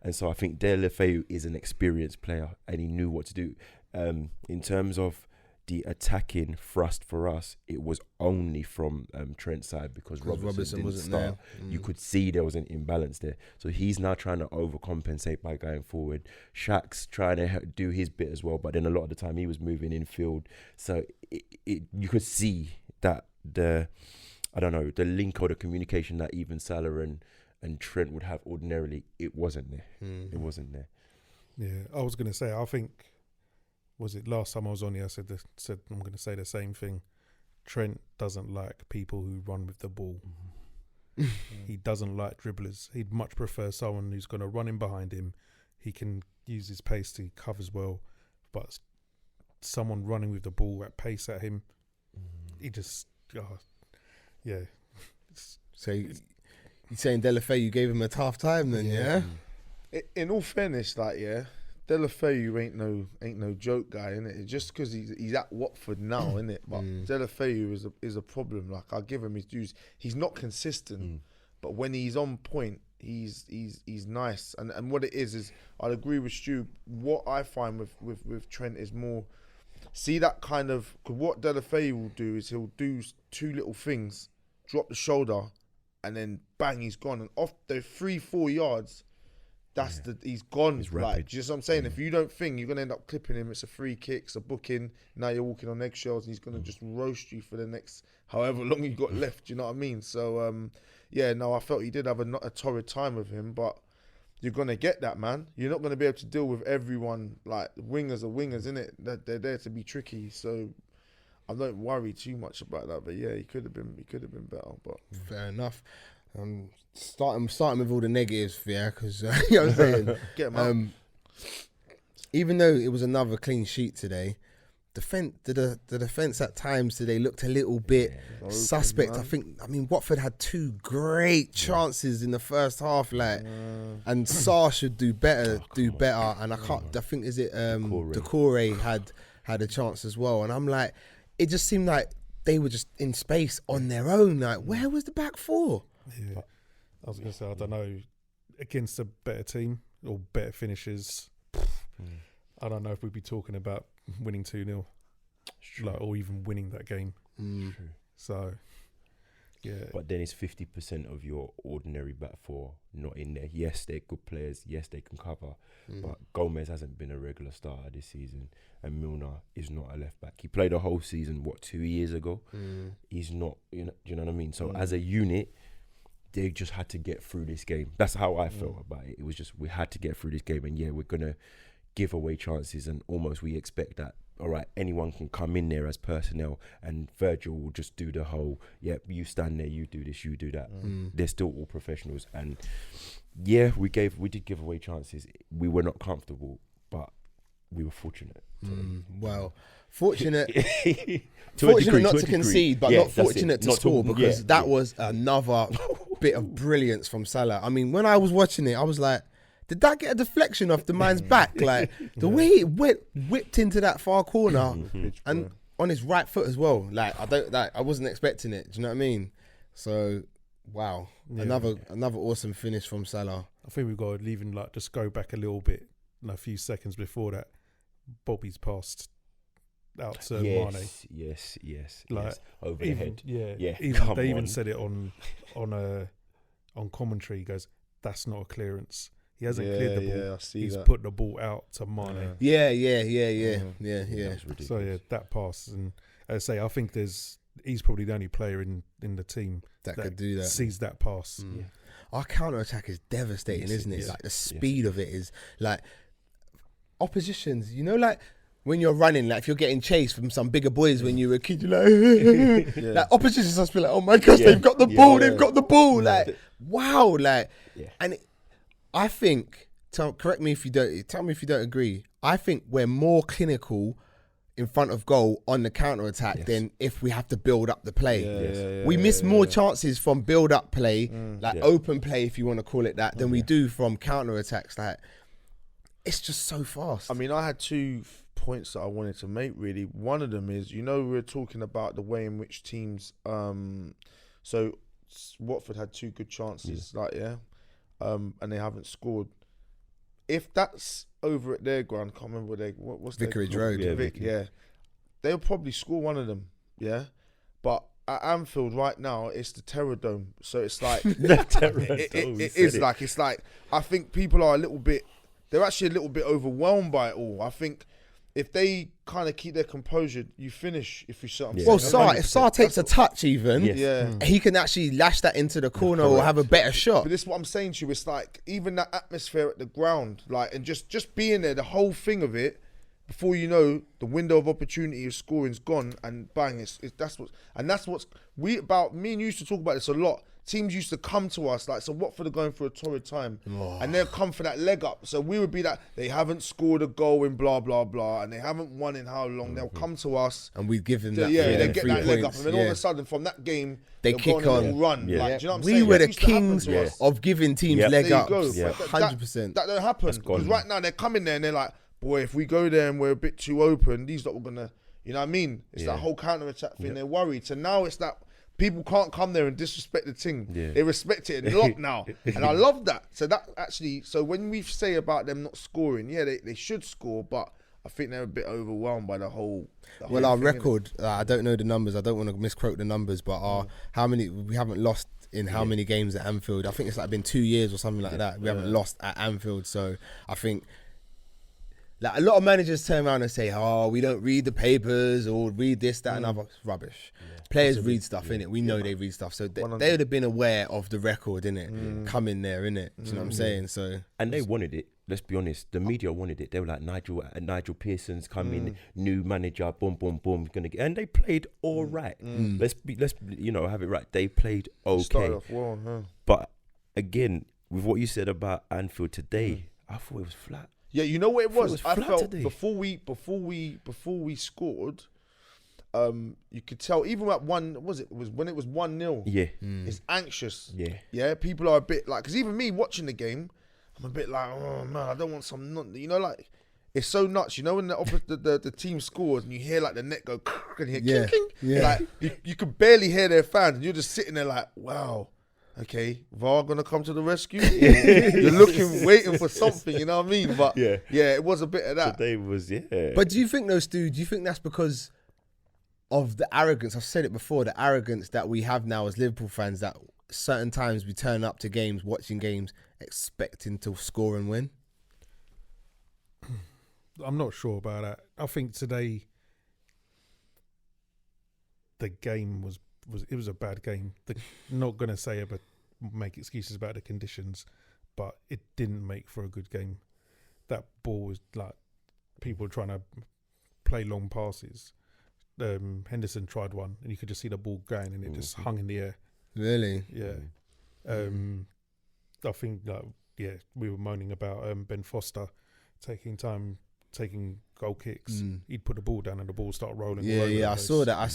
And so I think Deulofeu is an experienced player and he knew what to do. In terms of the attacking thrust for us, it was only from Trent's side because Robertson didn't start. there. You could see there was an imbalance there. So he's now trying to overcompensate by going forward. Shaq's trying to do his bit as well, but then a lot of the time he was moving infield. So you could see that the link or the communication that even Salah and Trent would have ordinarily, it wasn't there. It wasn't there. Yeah, I was going to say, I think, was it last time I was on here, I said I'm going to say the same thing. Trent doesn't like people who run with the ball. He doesn't like dribblers. He'd much prefer someone who's going to run in behind him. He can use his pace to cover as well. But someone running with the ball at pace at him, he just, yeah. So you're saying Deulofeu, you gave him a tough time then, yeah? In all fairness, like, Deulofeu ain't no joke guy, innit? It's just because he's at Watford now, innit? But Deulofeu is a problem. Like, I'll give him his dues. He's not consistent, but when he's on point, he's nice. And what it is I'd agree with Stu. What I find with Trent is more, see that kind of, cause what Deulofeu will do is he'll do two little things, drop the shoulder, and then bang, he's gone. And off the 3-4 yards, he's gone. He's like, rapid. do you know what I'm saying? If you don't think, you're gonna end up clipping him. It's a free kick, it's a booking. Now you're walking on eggshells, and he's gonna just roast you for the next however long you got left. Do you know what I mean? So I felt he did have a torrid time with him, but you're gonna get that, man. You're not gonna be able to deal with everyone. Like, wingers are wingers, innit? They're there to be tricky. So I don't worry too much about that. But yeah, he could have been better. But Fair enough. Starting with all the negatives, because you know what I'm saying. get him out. Even though it was another clean sheet today, the defense at times today looked a little bit suspect. Man. I mean, Watford had two great chances in the first half, and Saar should do better. And I think is it Decore had a chance as well, and I'm like, it just seemed like they were just in space on their own. Like, where was the back four? Yeah. I was going to say, I don't know, against a better team or better finishers, I don't know if we'd be talking about winning 2-0, or even winning that game. True. So, yeah. But then it's 50% of your ordinary back four not in there. Yes, they're good players. Yes, they can cover. But Gomez hasn't been a regular starter this season, and Milner is not a left back. He played a whole season, 2 years ago? He's not, do you know what I mean? So as a unit, they just had to get through this game. That's how I felt about it. It was just, we had to get through this game, and we're going to give away chances, and almost we expect that, all right, anyone can come in there as personnel, and Virgil will just do the whole, you stand there, you do this, you do that. They're still all professionals, and we did give away chances. We were not comfortable, but we were fortunate. Well, fortunate To a degree, not to concede, but not fortunate to score, because that was another bit of brilliance from Salah. I mean, when I was watching it, I was like, did that get a deflection off the man's back? Like, the way it whipped into that far corner and on his right foot as well. Like, I wasn't expecting it. Do you know what I mean? So, wow. Another awesome finish from Salah. I think we've got to even just go back a little bit, a few seconds before that. Bobby's passed out to Mane. Yes. Over the head. Yeah. They even said it on commentary. He goes, "That's not a clearance." He hasn't cleared the ball. Yeah, I see He's that. put the ball out to Mane. Yeah. That's ridiculous. So that pass, and as I say, I think he's probably the only player in the team that could do that. Sees that pass. Our counter attack is devastating, isn't it? Like, the speed of it is like, oppositions, you know, like when you're running, like if you're getting chased from some bigger boys when you were a kid, you're like, like oppositions must be like, oh my gosh, they've got the ball, they've got the ball, like wow, like, and I think, correct me if you don't, tell me if you don't agree. I think we're more clinical in front of goal on the counter attack than if we have to build up the play. We miss more chances from build up play, like open play, if you want to call it that, than we do from counter attacks. Like it's just so fast. I mean, I had 2 points that I wanted to make really. One of them is, you know, we were talking about the way in which teams, so Watford had 2 good chances, and they haven't scored. If that's over at their ground, I can't remember what's Vicarage Road. They'll probably score one of them, but at Anfield right now, it's the Terror Dome, so it's like it's like I think people are they're actually a little bit overwhelmed by it all. I think if they kind of keep their composure, you finish. If you shut them. Well, if Sarr takes a touch, even he can actually lash that into the corner or have a better shot. But this is what I'm saying to you. It's like even that atmosphere at the ground, like, and just being there, the whole thing of it. Before you know, the window of opportunity of scoring's gone, and bang! That's what's me and you used to talk about this a lot. Teams used to come to us like, so Watford are going through a torrid time, and they'll come for that leg up. So we would be like, they haven't scored a goal in blah blah blah, and they haven't won in how long. They'll come to us, and we'd give them that. They get that leg up, and then all of a sudden from that game they kick on. Run. Like, do you know what I'm we saying? were the kings of giving teams leg ups. 100%. That don't happen because right now they're coming there and they're like, boy, if we go there and we're a bit too open, these lot we're gonna, you know what I mean? It's that whole counter attack thing. They're worried. So now it's that people can't come there and disrespect the thing. They respect it a lot now, and I love that. So that actually, so when we say about them not scoring, they should score, but I think they're a bit overwhelmed by the whole. Our record, I don't know the numbers. I don't want to misquote the numbers, but how many we haven't lost in how many games at Anfield? I think it's like been 2 years or something like that. We haven't lost at Anfield, so I think. Like a lot of managers turn around and say, "Oh, we don't read the papers or read this, that, and other." It's rubbish. Players read stuff, innit? We know they read stuff, so they would have been aware of the record, innit? Coming there, innit? Do you know what I'm saying? So, and they wanted it. Let's be honest. The media wanted it. They were like, Nigel Pearson's coming, new manager, boom, boom, boom, gonna get, and they played all right. Let's have it right. They played okay. Started off well, but again, with what you said about Anfield today, I thought it was flat. Yeah, you know what it was? I felt today. before we scored, you could tell even at when it was 1-0. Yeah, it's anxious. Yeah. People are a bit like, because even me watching the game, I'm a bit like, oh man, I don't want some. You know, like it's so nuts. You know, when the team scores and you hear like the net go and you hear king, like you could barely hear their fans, and you're just sitting there like, wow. Okay, VAR gonna come to the rescue. You're waiting for something, you know what I mean? But it was a bit of that. Today was But do you think though, Stu? Do you think that's because of the arrogance? I've said it before. The arrogance that we have now as Liverpool fans, that certain times we turn up to games, watching games, expecting to score and win. I'm not sure about that. I think today the game was a bad game. Not going to say about make excuses about the conditions, but it didn't make for a good game. That ball was like people trying to play long passes. Henderson tried one, and you could just see the ball going, and it just hung in the air. Really? Yeah. I think we were moaning about Ben Foster taking goal kicks. He'd put the ball down and the ball started rolling. I saw that. I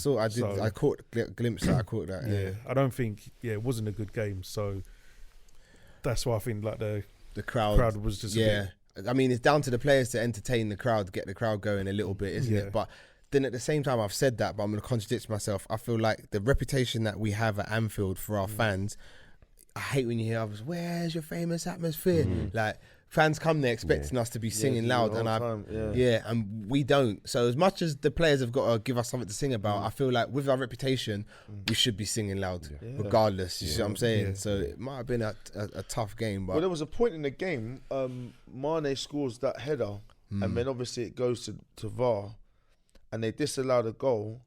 caught a glimpse. I caught that. Yeah, I don't think. it wasn't a good game. So that's why I think like the crowd was just. Yeah, I mean, it's down to the players to entertain the crowd, get the crowd going a little bit, isn't it? But then at the same time, I've said that, but I'm going to contradict myself. I feel like the reputation that we have at Anfield for our fans. I hate when you hear others, where's your famous atmosphere? Like, fans come there expecting us to be singing loud, and and we don't. So as much as the players have got to give us something to sing about, I feel like with our reputation, we should be singing loud, regardless. You see what I'm saying? Yeah. So it might have been a tough game. But there was a point in the game, Mane scores that header, and then obviously it goes to VAR, and they disallow the goal.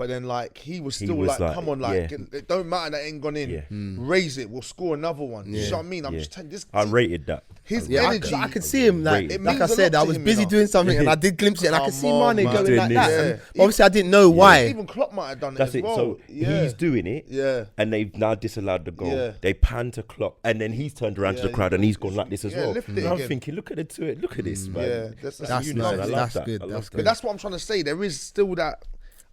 But then, like, he was He still was like, come on, like, yeah. it don't matter that it ain't gone in. Yeah. Raise it, we'll score another one. You Yeah. know what I mean? I'm Yeah. just telling this. I rated that. His Yeah, energy. I could see him like, It like I means a said, lot I to was him, busy you know. doing something and I did glimpse it and I could Come see on, Mane man. going Doing like this. that. Yeah. And obviously, I didn't know why. Even Klopp might have done it That's as it. well. So yeah. he's doing it, Yeah. and they've now disallowed the goal. Yeah. They pan to Klopp, and then he's turned around to the Yeah, crowd and he's gone like this as yeah, well. lift it And I'm again. thinking, look at it to it. Look at this, man. Yeah, that's That's you nice. love it. I love That's that. good. I That's love good. But that's what I'm trying to say. There is still that.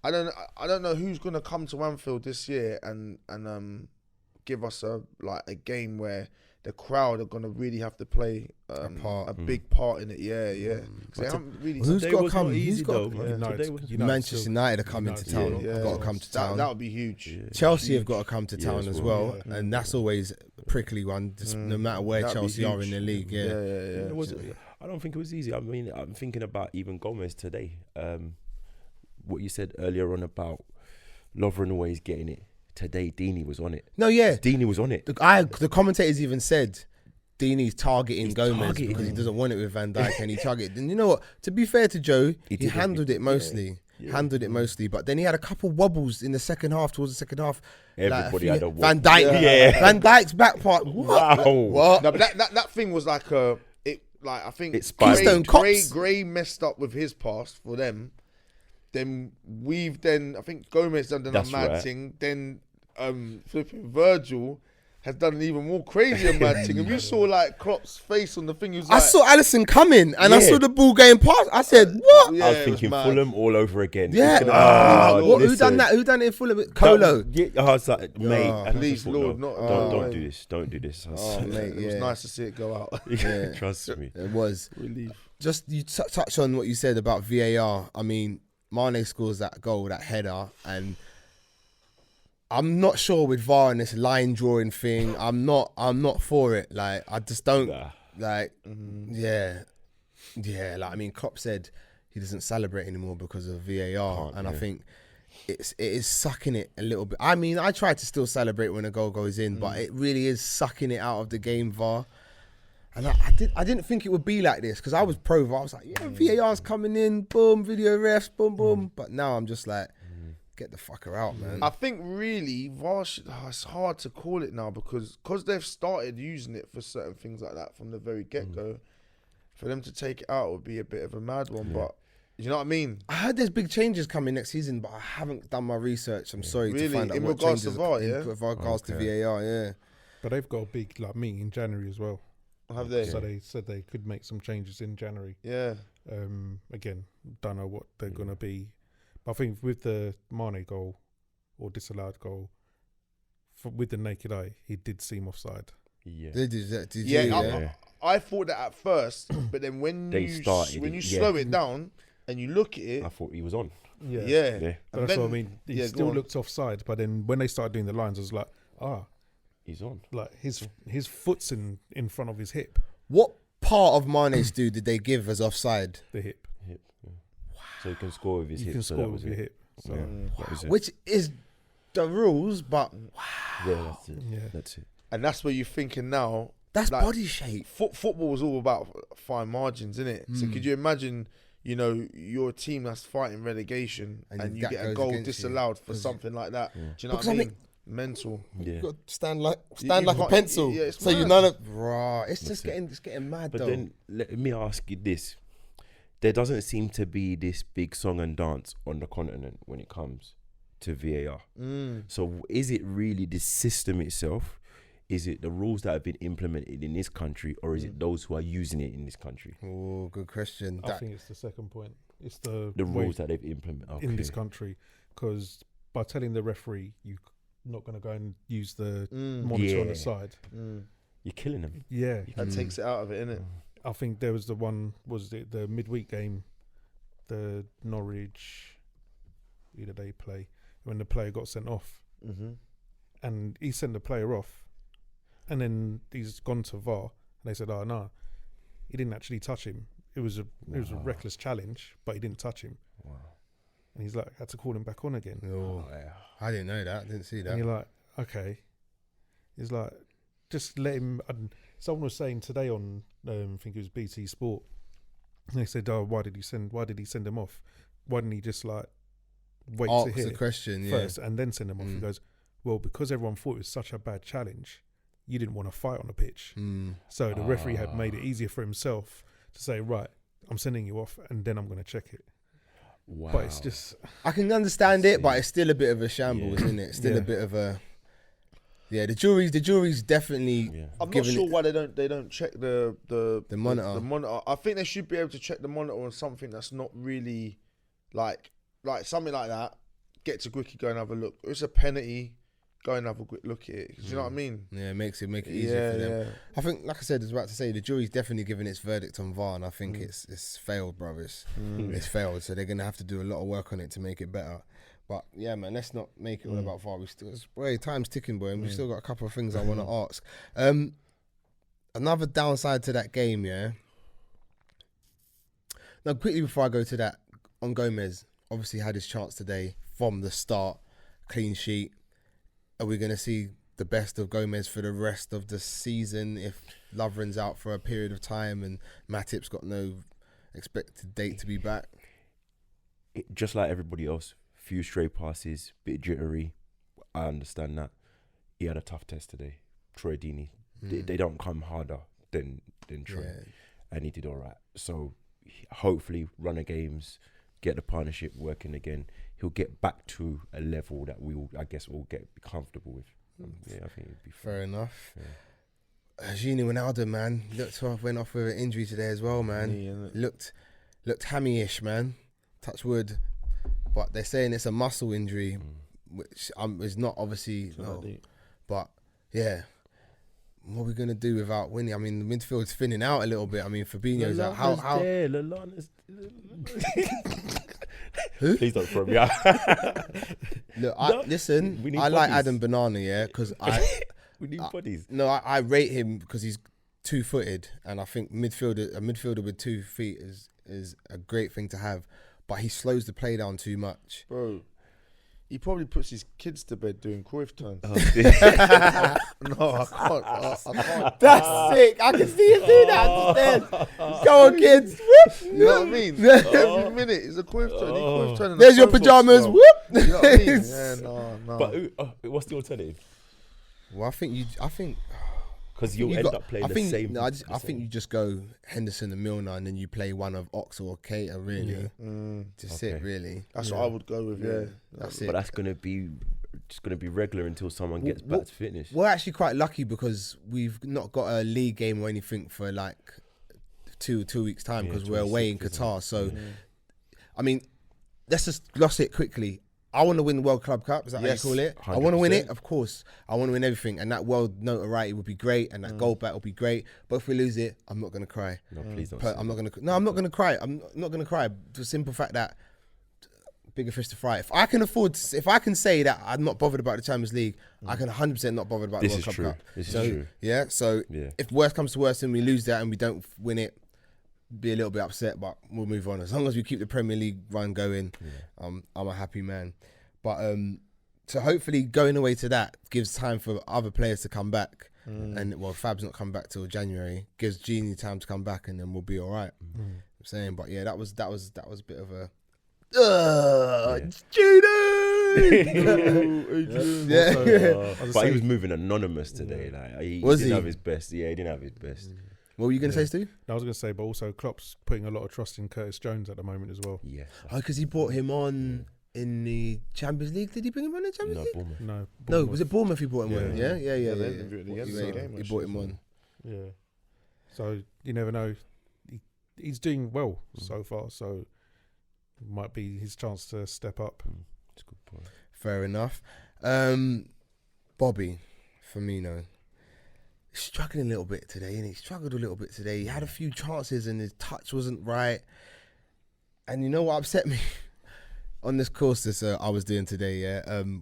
I don't know who's gonna come to Anfield this year and give us a game where the crowd are gonna really have to play part. a big part in it. Yeah, yeah. 'Cause they haven't really. Who's Today got to was come? not Who's easy got? though, man. United- Today was United Manchester still- United are coming to United, town. yeah, I've got to come to town. That would be huge. Chelsea have got to come to town as as well. well, and that's always a prickly one. Just no matter where That'd be Chelsea are in huge. the league, yeah. It was, I don't think it was easy. I mean, I'm thinking about even Gomez today. What you said earlier on about Lovren always getting it. Today, Deeney was on it. No, yeah. Deeney was on it. The commentators even said Deeney's targeting Gomez targeting because he him. doesn't want it with Van Dijk, and he targeted. And you know what? To be fair to Joe, he did handled it mostly. Handled it mostly, but then he had a couple wobbles in the second half. Towards the second half, Everybody had a wobble. Van Dijk. Yeah. Van Dijk's back part. What? Wow. What? No, but that thing was like I think It spiraled. Keystone Cops. Gray messed up with his pass for them. Then I think Gomez done a That's mad right. thing. Then flipping Virgil has done an even more crazier mad thing. And you saw like Klopp's face on the thing. He was I like, saw Alisson coming, and I Yeah. saw the ball going past. I said, "What?" Yeah, I was it thinking mad. Fulham all over again. Yeah. Lord, Who listen. done that? Who done it in Fulham? Colo. Yeah, I was like, mate, and I please, just thought, Lord, no, not- don't mate. do this. Don't do this. Oh, mate, It was yeah. nice to see it go out. Yeah. Trust me. It was. Relief. Just you touch on what you said about VAR. I mean, Mane scores that goal, that header, and I'm not sure with VAR and this line drawing thing. I'm not for it. Like, I just don't Nah. like. Yeah. Like, I mean, Klopp said he doesn't celebrate anymore because of VAR, and I think it is sucking it a little bit. I mean, I try to still celebrate when a goal goes in, but it really is sucking it out of the game, VAR. And I didn't think it would be like this because I was pro VAR. I was like, yeah, VAR's coming in, boom, video refs, boom, boom. But now I'm just like, get the fucker out, man. I think really VAR it's hard to call it now because they've started using it for certain things like that from the very get-go. For them to take it out would be a bit of a mad one, but you know what I mean? I heard there's big changes coming next season, but I haven't done my research. I'm sorry Really? to find out In what regards to changes VAR, in yeah? regards to VAR, yeah. But they've got a big meeting in January as well. Have they? So they said they could make some changes in January. Yeah. Again, don't know what they're gonna be. But I think with the Mane goal or disallowed goal, with the naked eye, he did seem offside. Yeah. Did you? Yeah, Yeah. I thought that at first, but then when They you started when it, you yeah. slow it down and you look at it, I thought he was on. yeah. Yeah. But And that's what I then- mean. He yeah, go still on. looked offside. But then when they started doing the lines, I was like, He's on. like his foot's in front of his hip. What part of Mane's do did they give as offside? The hip. Hip. Yeah. So he can score with his You hip. can so score that with was your it. hip. So Yeah, that was it. Which is the rules, but Yeah, that's it. Yeah. That's it. And that's what you're thinking now. that's Like, body shape. Football was all about fine margins, isn't it? So could you imagine, you're a team that's fighting relegation and you that get a goes goal against you. disallowed for something like that? Do you know Because what I I mean? think- Mental. Yeah. You got to stand like you a can't- pencil. yeah, it's so you mad. none of it's just getting mad But though. then let me ask you this: there doesn't seem to be this big song and dance on the continent when it comes to VAR. So is it really the system itself? Is it the rules that have been implemented in this country, or is it those who are using it in this country? Oh, good question. I think it's the second point. It's the The way rules that they've implemented in this country, because by telling the referee you're not going to go and use the monitor on Yeah. the side. You're killing them. Yeah, That takes it out of it, innit? I think there was the midweek game, the Norwich, who did they play, when the player got sent off, and he sent the player off, and then he's gone to VAR, and they said, "Oh no, he didn't actually touch him. It was a reckless challenge, but he didn't touch him." Wow. And he's like, had to call him back on again. Oh, I didn't know that. Didn't see that. And you're like, okay. He's like, just let him. And someone was saying today on, I think it was BT Sport. And they said, "Oh, why did he send him off? Why didn't he just wait to Ask hear the question first and then send them off. He Mm. goes, well, because everyone thought it was such a bad challenge, you didn't want to fight on the pitch. So the referee had made it easier for himself to say, right, I'm sending you off and then I'm going to check it. Wow. But it's just... I can understand it, but it's still a bit of a shambles, isn't it? Still a bit of a... Yeah, the jury's definitely. Yeah. I'm not sure why they don't check the monitor. The monitor. I think they should be able to check the monitor on something that's not really like something like that. Get to quickly go and have a look. It's a penalty. Go and have a quick look at it. You know what I mean? Yeah, make it easier for them. Yeah. I think, like I said, I was about to say, the jury's definitely given its verdict on VAR, and I think it's failed, brothers. It's failed, so they're gonna have to do a lot of work on it to make it better. But yeah, man, let's not make it all about VAR. We still, boy, time's ticking, boy, and we've still got a couple of things I want to ask. Another downside to that game, yeah. Now, quickly before I go to that, on Gomez, obviously had his chance today from the start, clean sheet. Are we going to see the best of Gomez for the rest of the season if Lovren's out for a period of time and Matip's got no expected date to be back? Just like everybody else, few stray passes, bit jittery. I understand that. He had a tough test today. Troy Deeney. They don't come harder than Troy. Yeah. And he did all right. So hopefully run of games, get the partnership working again. He'll get back to a level that I guess we'll get comfortable with. Yeah, I think it'd be Fair enough. Yeah. Gini Wijnaldum, man, went off with an injury today as well, man. Looked hammy-ish, man. Touch wood. But they're saying it's a muscle injury, which is not obviously. No, but yeah, what are we gonna do without winning? I mean, the midfield's thinning out a little bit. I mean, Fabinho's out. How? Lallana's Who? Please don't throw me out. Look, we need I like bodies. Adam Banana, yeah, because We need bodies. No, I rate him because he's 2-footed, and I think a midfielder with 2 feet is a great thing to have. But he slows the play down too much. Bro, he probably puts his kids to bed doing Cruyff turns. No, I can't. I can't. That's sick. I can see him do that. Go on, kids. You know what I mean? Every minute is a Cruyff turn. Cruyff turn in the There's your phone box, pajamas. bro. Whoop. You know what I mean? Yeah, no. But what's the alternative? Well, I think Because you'll end up playing the same. No, I think you just go Henderson and Milner, and then you play one of Ox or Keita. Really, just it. Really, That's what I would go with. Yeah, that's it. But that's gonna be regular until someone gets back to fitness. We're actually quite lucky because we've not got a league game or anything for like two weeks time because we're away in Qatar. So, I mean, let's just gloss it quickly. I want to win the World Club Cup. Is that Yes, how you call it? 100%. I want to win it, of course. I want to win everything, and that world notoriety would be great, and that goal back would be great. But if we lose it, I'm not going to cry. No, please don't. I'm not going to. No, I'm not going to cry. I'm not going to cry. The simple fact that bigger fish to fry. If I can say that I'm not bothered about the Champions League, I can 100% not bothered about the World Club Cup. This is So, true. yeah. So Yeah. if worst comes to worst and we lose that and we don't win it, be a little bit upset, but we'll move on. As long as we keep the Premier League run going, I'm a happy man. But so hopefully going away to that gives time for other players to come back. And well, Fab's not come back till January. Gives Genie time to come back, and then we'll be all right. I'm saying, but yeah, that was a bit of a. But he was moving anonymous today. Like he didn't have his best. Yeah, he didn't have his best. What were you going to say, Stu? I was going to say, but also Klopps putting a lot of trust in Curtis Jones at the moment as well. Yeah. Oh, because he brought him on in the Champions League. Did he bring him on in the Champions No, League? Bournemouth. No, No, was it Bournemouth he brought him on? Yeah. Yeah. they interviewed him against the game, He brought him on. Yeah. So you never know. He's doing well so far, so it might be his chance to step up. That's a good point. Fair enough. Bobby Firmino. Struggling a little bit today, and he struggled a little bit today. He had a few chances and his touch wasn't right. And you know what upset me? On this course I was doing today,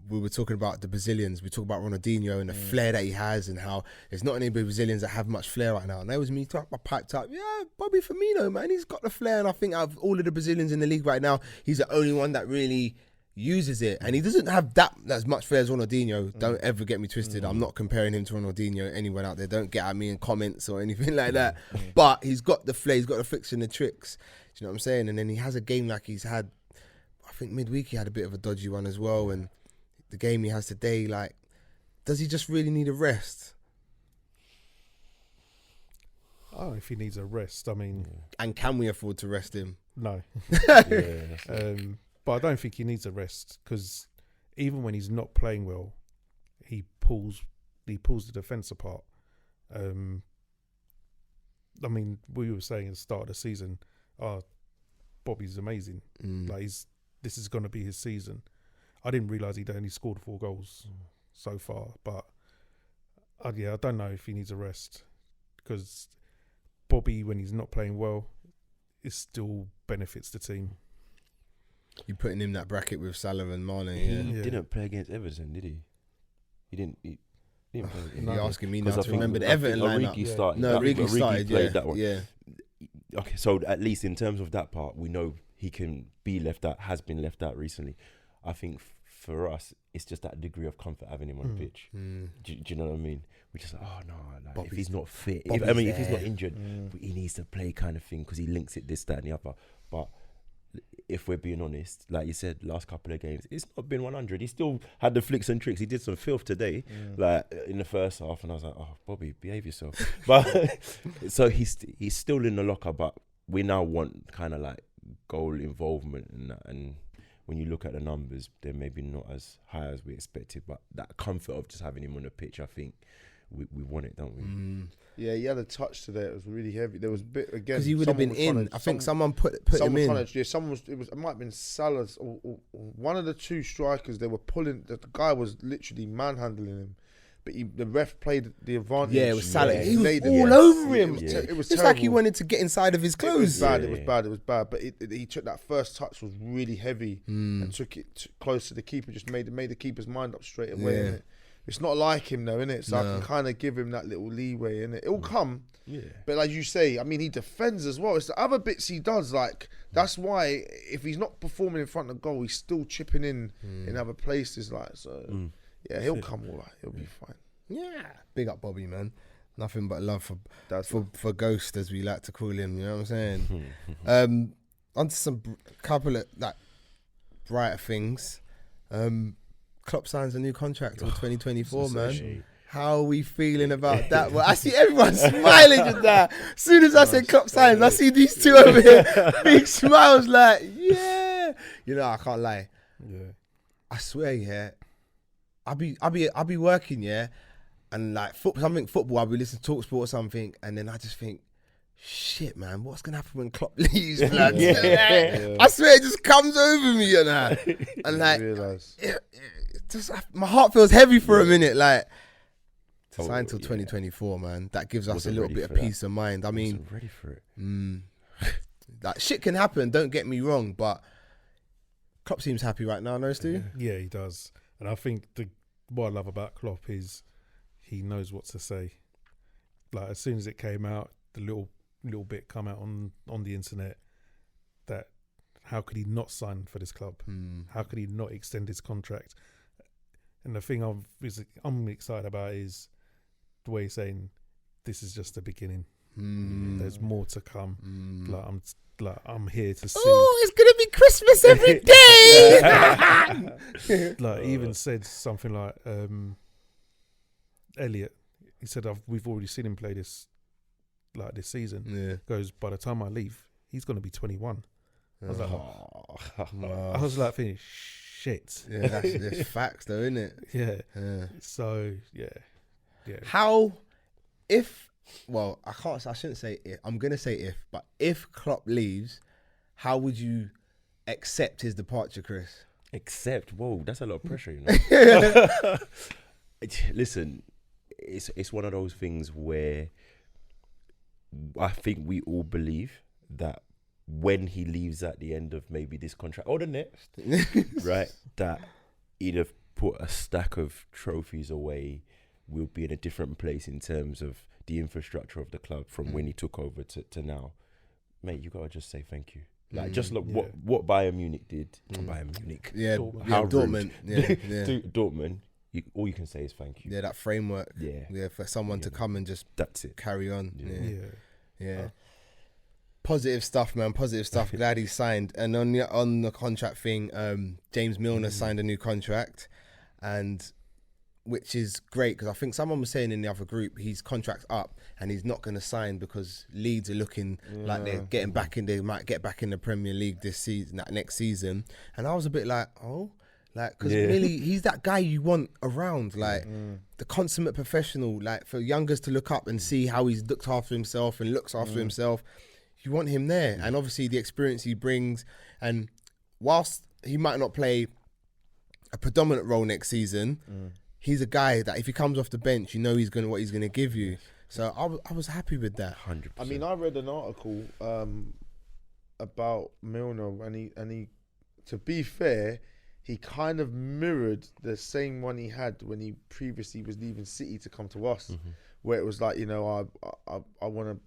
we were talking about the Brazilians. We talk about Ronaldinho and the flair that he has and how there's not any Brazilians that have much flair right now. And that was me piped up. Yeah, Bobby Firmino, man, he's got the flair. And I think out of all of the Brazilians in the league right now, he's the only one that really uses it. And he doesn't have that as much flair as Ronaldinho. Don't ever get me twisted. I'm not comparing him to Ronaldinho. Anyone out there, don't get at me in comments or anything like that. But he's got the flair, he's got the flicks and the tricks. Do you know what I'm saying? And then he has a game like he's had. I think midweek he had a bit of a dodgy one as well, and the game he has today, like, does he just really need a rest? Oh, if he needs a rest, I mean, And can we afford to rest him? no. Yeah, But I don't think he needs a rest because even when he's not playing well, he pulls the defence apart. I mean, we were saying at the start of the season, Bobby's amazing. Like this is going to be his season. I didn't realise he'd only scored 4 goals so far, but I don't know if he needs a rest because Bobby, when he's not playing well, it still benefits the team. You putting him in that bracket with Salah and Mane? he didn't play against Everton, did he? He didn't play. You're asking me now 'Cause I to think- remember the I think Everton lineup. Origi started. No, Origi Origi started. played Yeah, that one. yeah. Okay, so at least in terms of that part, we know he can be left out, has been left out recently. I think for us, it's just that degree of comfort having him on the pitch. Do you know what I mean? We're just like, oh no, like, if he's not fit, if he's not injured, he needs to play kind of thing because he links it this, that, and the other. But if we're being honest, like you said, last couple of games, it's not been 100. He still had the flicks and tricks. He did some filth today, like in the first half, and I was like, oh, Bobby, behave yourself. But so he's still in the locker, but we now want kind of like goal involvement and that. And when you look at the numbers, they're maybe not as high as we expected, but that comfort of just having him on the pitch, I think we want it, don't we? Yeah, he had a touch today. It was really heavy. There was a bit again Because he would have been in. I think someone put him in. Someone was. It might have been Salah's or one of the 2 strikers. They were pulling. The guy was literally manhandling him, but the ref played the advantage. Yeah, it was Salah. Yeah, He was laid all it. over him. It was It's terrible. like he wanted to get inside of his It was clothes. bad. It was bad. But he took that first touch was really heavy and took it close to the keeper. Just made the keeper's mind up straight away. Yeah. Innit? It's not like him though, innit? So I No. can kind of give him that little leeway, innit? It'll come. Yeah. But like you say, I mean, he defends as well. It's the other bits he does. Like that's why if he's not performing in front of goal, he's still chipping in other places. Like so, yeah, he'll come all right. He'll be fine. Yeah, big up Bobby, man. Nothing but love That's for Ghost, as we like to call him. You know what I'm saying? Onto some couple of like brighter things. Klopp signs a new contract till 2024, man. How are we feeling about that? Well, I see everyone smiling at that. As soon as I said Klopp signs, I see these 2 over here, big smiles, like, yeah. You know, I can't lie. Yeah. I swear, yeah. I'll be working, yeah, and like football. I'll be listening to TalkSport or something, and then I just think, shit, man, what's gonna happen when Klopp leaves, man? I swear, it just comes over me, you know, and like, my heart feels heavy for a minute, like. To sign till 2024, man. That gives us a little bit of peace of mind. I mean, wasn't ready for it. like shit can happen. Don't get me wrong, but Klopp seems happy right now, no, Stu? Yeah, he does. And I think what I love about Klopp is he knows what to say. Like as soon as it came out, the little bit come out on the internet that how could he not sign for this club? How could he not extend his contract? And the thing I'm excited about is the way he's saying this is just the beginning. There's more to come. I'm here to see. Oh, it's gonna be Christmas every day. Like he even said something like Elliot. He said we've already seen him play this season. Yeah. Goes by the time I leave, he's gonna be 21. I was like, Wow. I was like, thinking, shit. Yeah, that's facts though, isn't it? Yeah. So yeah. How, I shouldn't say if. I'm gonna say if, but if Klopp leaves, how would you accept his departure, Chris? Whoa, that's a lot of pressure, you know. Listen, it's one of those things where I think we all believe that when he leaves at the end of maybe this contract or the next, right, that he'd have put a stack of trophies away. We'll be in a different place in terms of the infrastructure of the club from when he took over to now. Mate, you gotta just say thank you. Like just look what Bayern Munich did. Bayern Munich. Yeah, Dortmund. Yeah. Dortmund. All you can say is thank you. Yeah, that framework. Yeah. For someone to come and just That's it. carry on. Yeah. Yeah. Positive stuff, man. Positive stuff. Glad he signed. And on the contract thing, James Milner signed a new contract, and which is great because I think someone was saying in the other group his contract's up and he's not going to sign because Leeds are looking like they're getting back in. They might get back in the Premier League this season, next season. And I was a bit like, oh, like because really he's that guy you want around, like the consummate professional, like for youngers to look up and see how he's looked after himself and looks after himself. You want him there, and obviously the experience he brings. And whilst he might not play a predominant role next season, he's a guy that if he comes off the bench, you know what he's gonna give you. So I was happy with that. 100%. I mean, I read an article about Milner, and he, to be fair, he kind of mirrored the same one he had when he previously was leaving City to come to us, where it was like, you know, I want to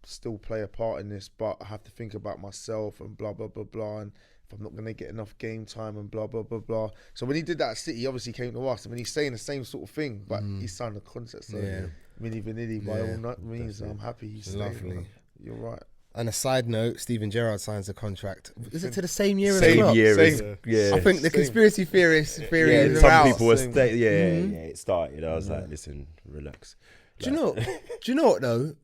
still play a part in this, but I have to think about myself and blah blah blah blah, and if I'm not going to get enough game time and blah blah blah blah. So when he did that at City, he obviously came to us. I mean, he's saying the same sort of thing, but he signed a contract. So Mini Vanilli, by all means, I'm happy he's staying. Lovely. You're right. And a side note, Steven Gerrard signs a contract. Is it to the same year as Same well? year Same. as I think the conspiracy theories are some out. people were it started. I was like, listen, relax. Do you know what though?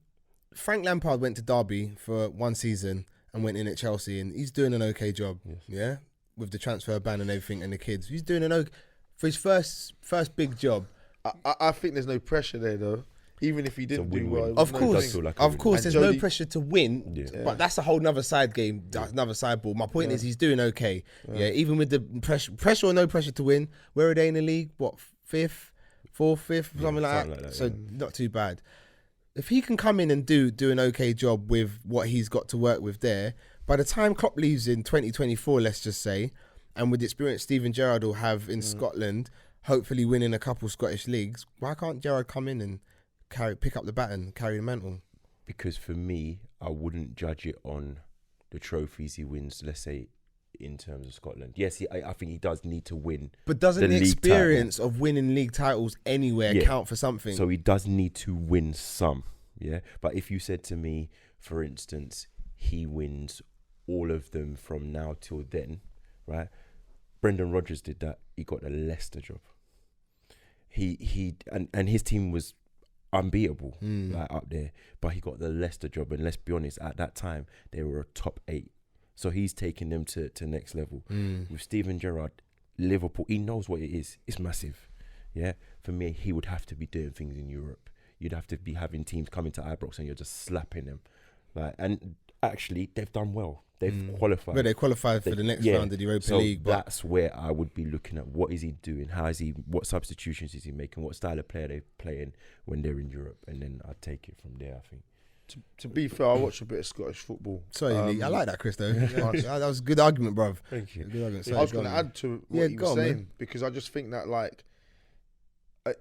Frank Lampard went to Derby for one season and went in at Chelsea, and he's doing an okay job. Yeah, with the transfer ban and everything, and the kids. He's doing an okay for his first big job. I think there's no pressure there though. Even if he didn't do well, of course, there's no pressure to win, but that's a whole nother side game. That's another side ball. My point is, he's doing okay. Yeah, even with the pressure or no pressure to win. Where are they in the league? What, fifth, something like that. So not too bad. If he can come in and do an okay job with what he's got to work with there, by the time Klopp leaves in 2024, let's just say, and with the experience Steven Gerrard will have in Scotland, hopefully winning a couple Scottish leagues, why can't Gerrard come in and pick up the baton, carry the mantle? Because for me, I wouldn't judge it on the trophies he wins, let's say, in terms of Scotland. Yes, I think he does need to win. But doesn't the experience of winning league titles anywhere count for something? So he does need to win some, yeah? But if you said to me, for instance, he wins all of them from now till then, right? Brendan Rodgers did that. He got the Leicester job. And his team was unbeatable, like up there, but he got the Leicester job, and let's be honest, at that time they were a top 8, so he's taking them to next level. With Steven Gerrard, Liverpool, he knows what it is. It's massive. Yeah, for me, he would have to be doing things in Europe. You'd have to be having teams coming to Ibrox and you're just slapping them, like. And actually, they've done well. They've qualified. But they qualified for the next round of the Europa League. So that's where I would be looking at what is he doing, how is he, what substitutions is he making, what style of player they're playing when they're in Europe, and then I'd take it from there, I think. To be fair, I watch a bit of Scottish football. Sorry, Lee, I like that, Chris, though. That was a good argument, bruv. Thank you. Good argument. I was going to add to what you were saying, man. because I just think that, like,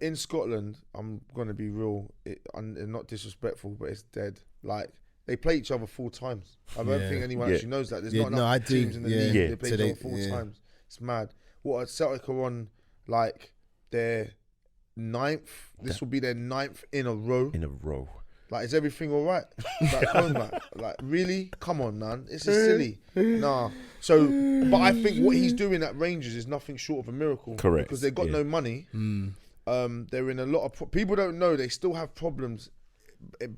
in Scotland, I'm going to be real, and not disrespectful, but it's dead. Like, they play each other 4 times. I don't think anyone actually knows that. There's not enough teams in the league. They play each other 4 times. It's mad. What, Celtic are on, like, their 9th? This will be their 9th in a row. Like, is everything all right? Like, come on, like, really? Come on, man. This is silly. Nah. So, but I think what he's doing at Rangers is nothing short of a miracle. Correct. Because they've got no money. They're in a lot of... people don't know they still have problems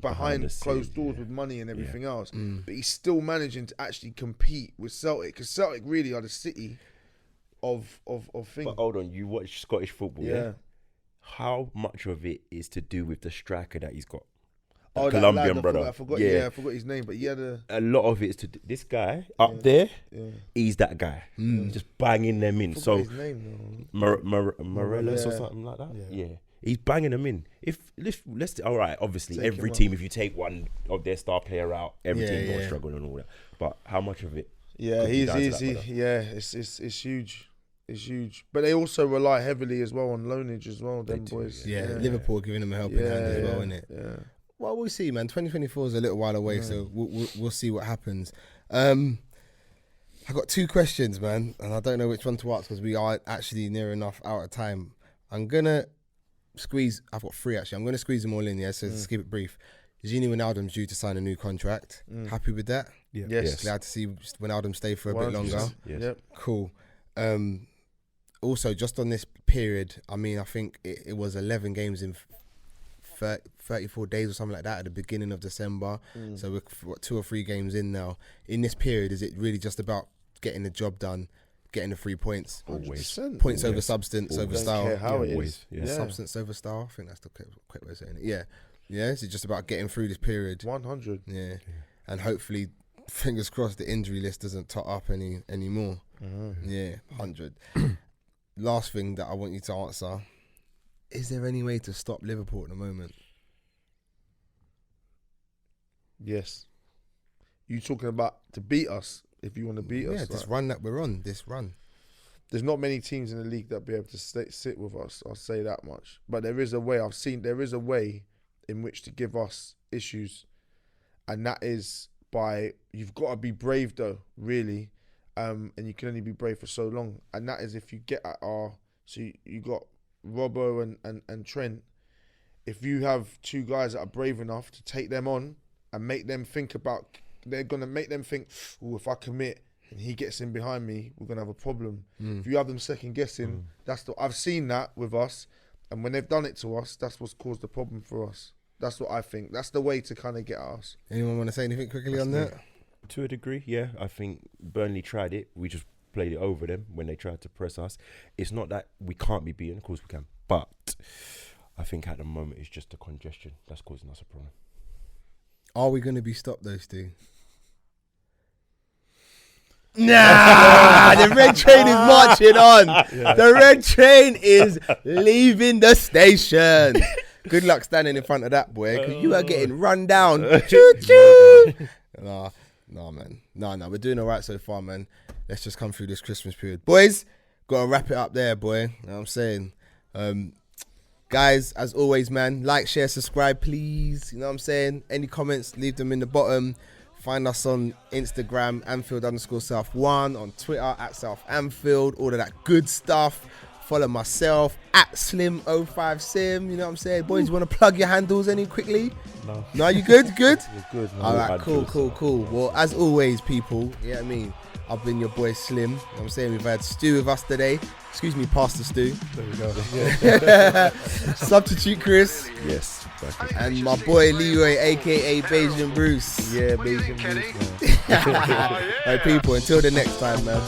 behind closed doors with money and everything else. But he's still managing to actually compete with Celtic. Because Celtic really are the city of things. But hold on, you watch Scottish football, yeah? How much of it is to do with the striker that he's got? Colombian brother. I forgot his name, but he had a lot of it is to this guy up there. He's that guy, just banging them in. So his name, Morelos or something like that. Yeah, he's banging them in. Let's all right. Obviously, every team, if you take one of their star player out, every team going to struggle and all that. But how much of it? Yeah, it's huge. It's huge, but they also rely heavily as well on loanage as well. Them boys, Liverpool giving them a helping hand as well, innit? Yeah. Well, we'll see, man. 2024 is a little while away, so we'll see what happens. I got 2 questions, man, and I don't know which one to ask because we are actually near enough out of time. I'm gonna squeeze. I've got 3 actually. I'm gonna squeeze them all in, so let's keep it brief. Gini Wijnaldum's due to sign a new contract. Happy with that? Yeah. Yes. Glad to see Wijnaldum stay for a bit longer. Yes. Yep. Cool. Also, just on this period, I mean, I think it was 11 games in 34 days or something like that at the beginning of December. So we're 2 or 3 games in now. In this period, is it really just about getting the job done, getting the 3 points? Always. 100%. Points over substance, over Don't style. care how it always. is. Yeah. Substance over style. I think that's the quick way of saying it. Yeah. Yeah, is it just about getting through this period? 100. Yeah. And hopefully, fingers crossed, the injury list doesn't tot up anymore. Yeah, 100. Last thing that I want you to answer: is there any way to stop Liverpool at the moment? Yes. You talking about to beat us? If you want to beat us, Yeah, this run that we're on, this run. there's not many teams in the league that be able to sit with us. I'll say that much. But there is a way. There is a way in which to give us issues, and that is by, you've got to be brave though, really, and you can only be brave for so long. And that is if you get at so you got Robbo and Trent. If you have 2 guys that are brave enough to take them on and make them think about, they're gonna make them think, oh, if I commit and he gets in behind me, we're gonna have a problem. If you have them second guessing, I've seen that with us, and when they've done it to us, that's what's caused the problem for us. That's what I think. That's the way to kind of get at us. Anyone want to say anything quickly on that? To a degree, yeah. I think Burnley tried it. We just played it over them when they tried to press us. It's not that we can't be beaten. Of course we can. But I think at the moment it's just the congestion that's causing us a problem. Are we going to be stopped, those 2? Nah, the red train is marching on. The red train is leaving the station. Good luck standing in front of that, boy, because you are getting run down. Choo choo. Nah, man. Nah. We're doing all right so far, man. Let's just come through this Christmas period. Boys, got to wrap it up there, boy. You know what I'm saying? Guys, as always, man, like, share, subscribe, please. You know what I'm saying? Any comments, leave them in the bottom. Find us on Instagram, Anfield_South1, on Twitter, @SouthAnfield, all of that good stuff. Follow myself, @Slim05Sim, you know what I'm saying? Boys, you want to plug your handles any quickly? No, you good? Good? You're good, man. All right, cool. Well, as always, people, you know what I mean? I've been your boy Slim. You know what I'm saying? We've had Stu with us today. Excuse me, Pastor Stu. There we go. Substitute Chris. Yes. And my boy Leroy, a.k.a. Bayesian Bruce. Yeah, Bayesian Bruce, man. All right, people, until the next time, man.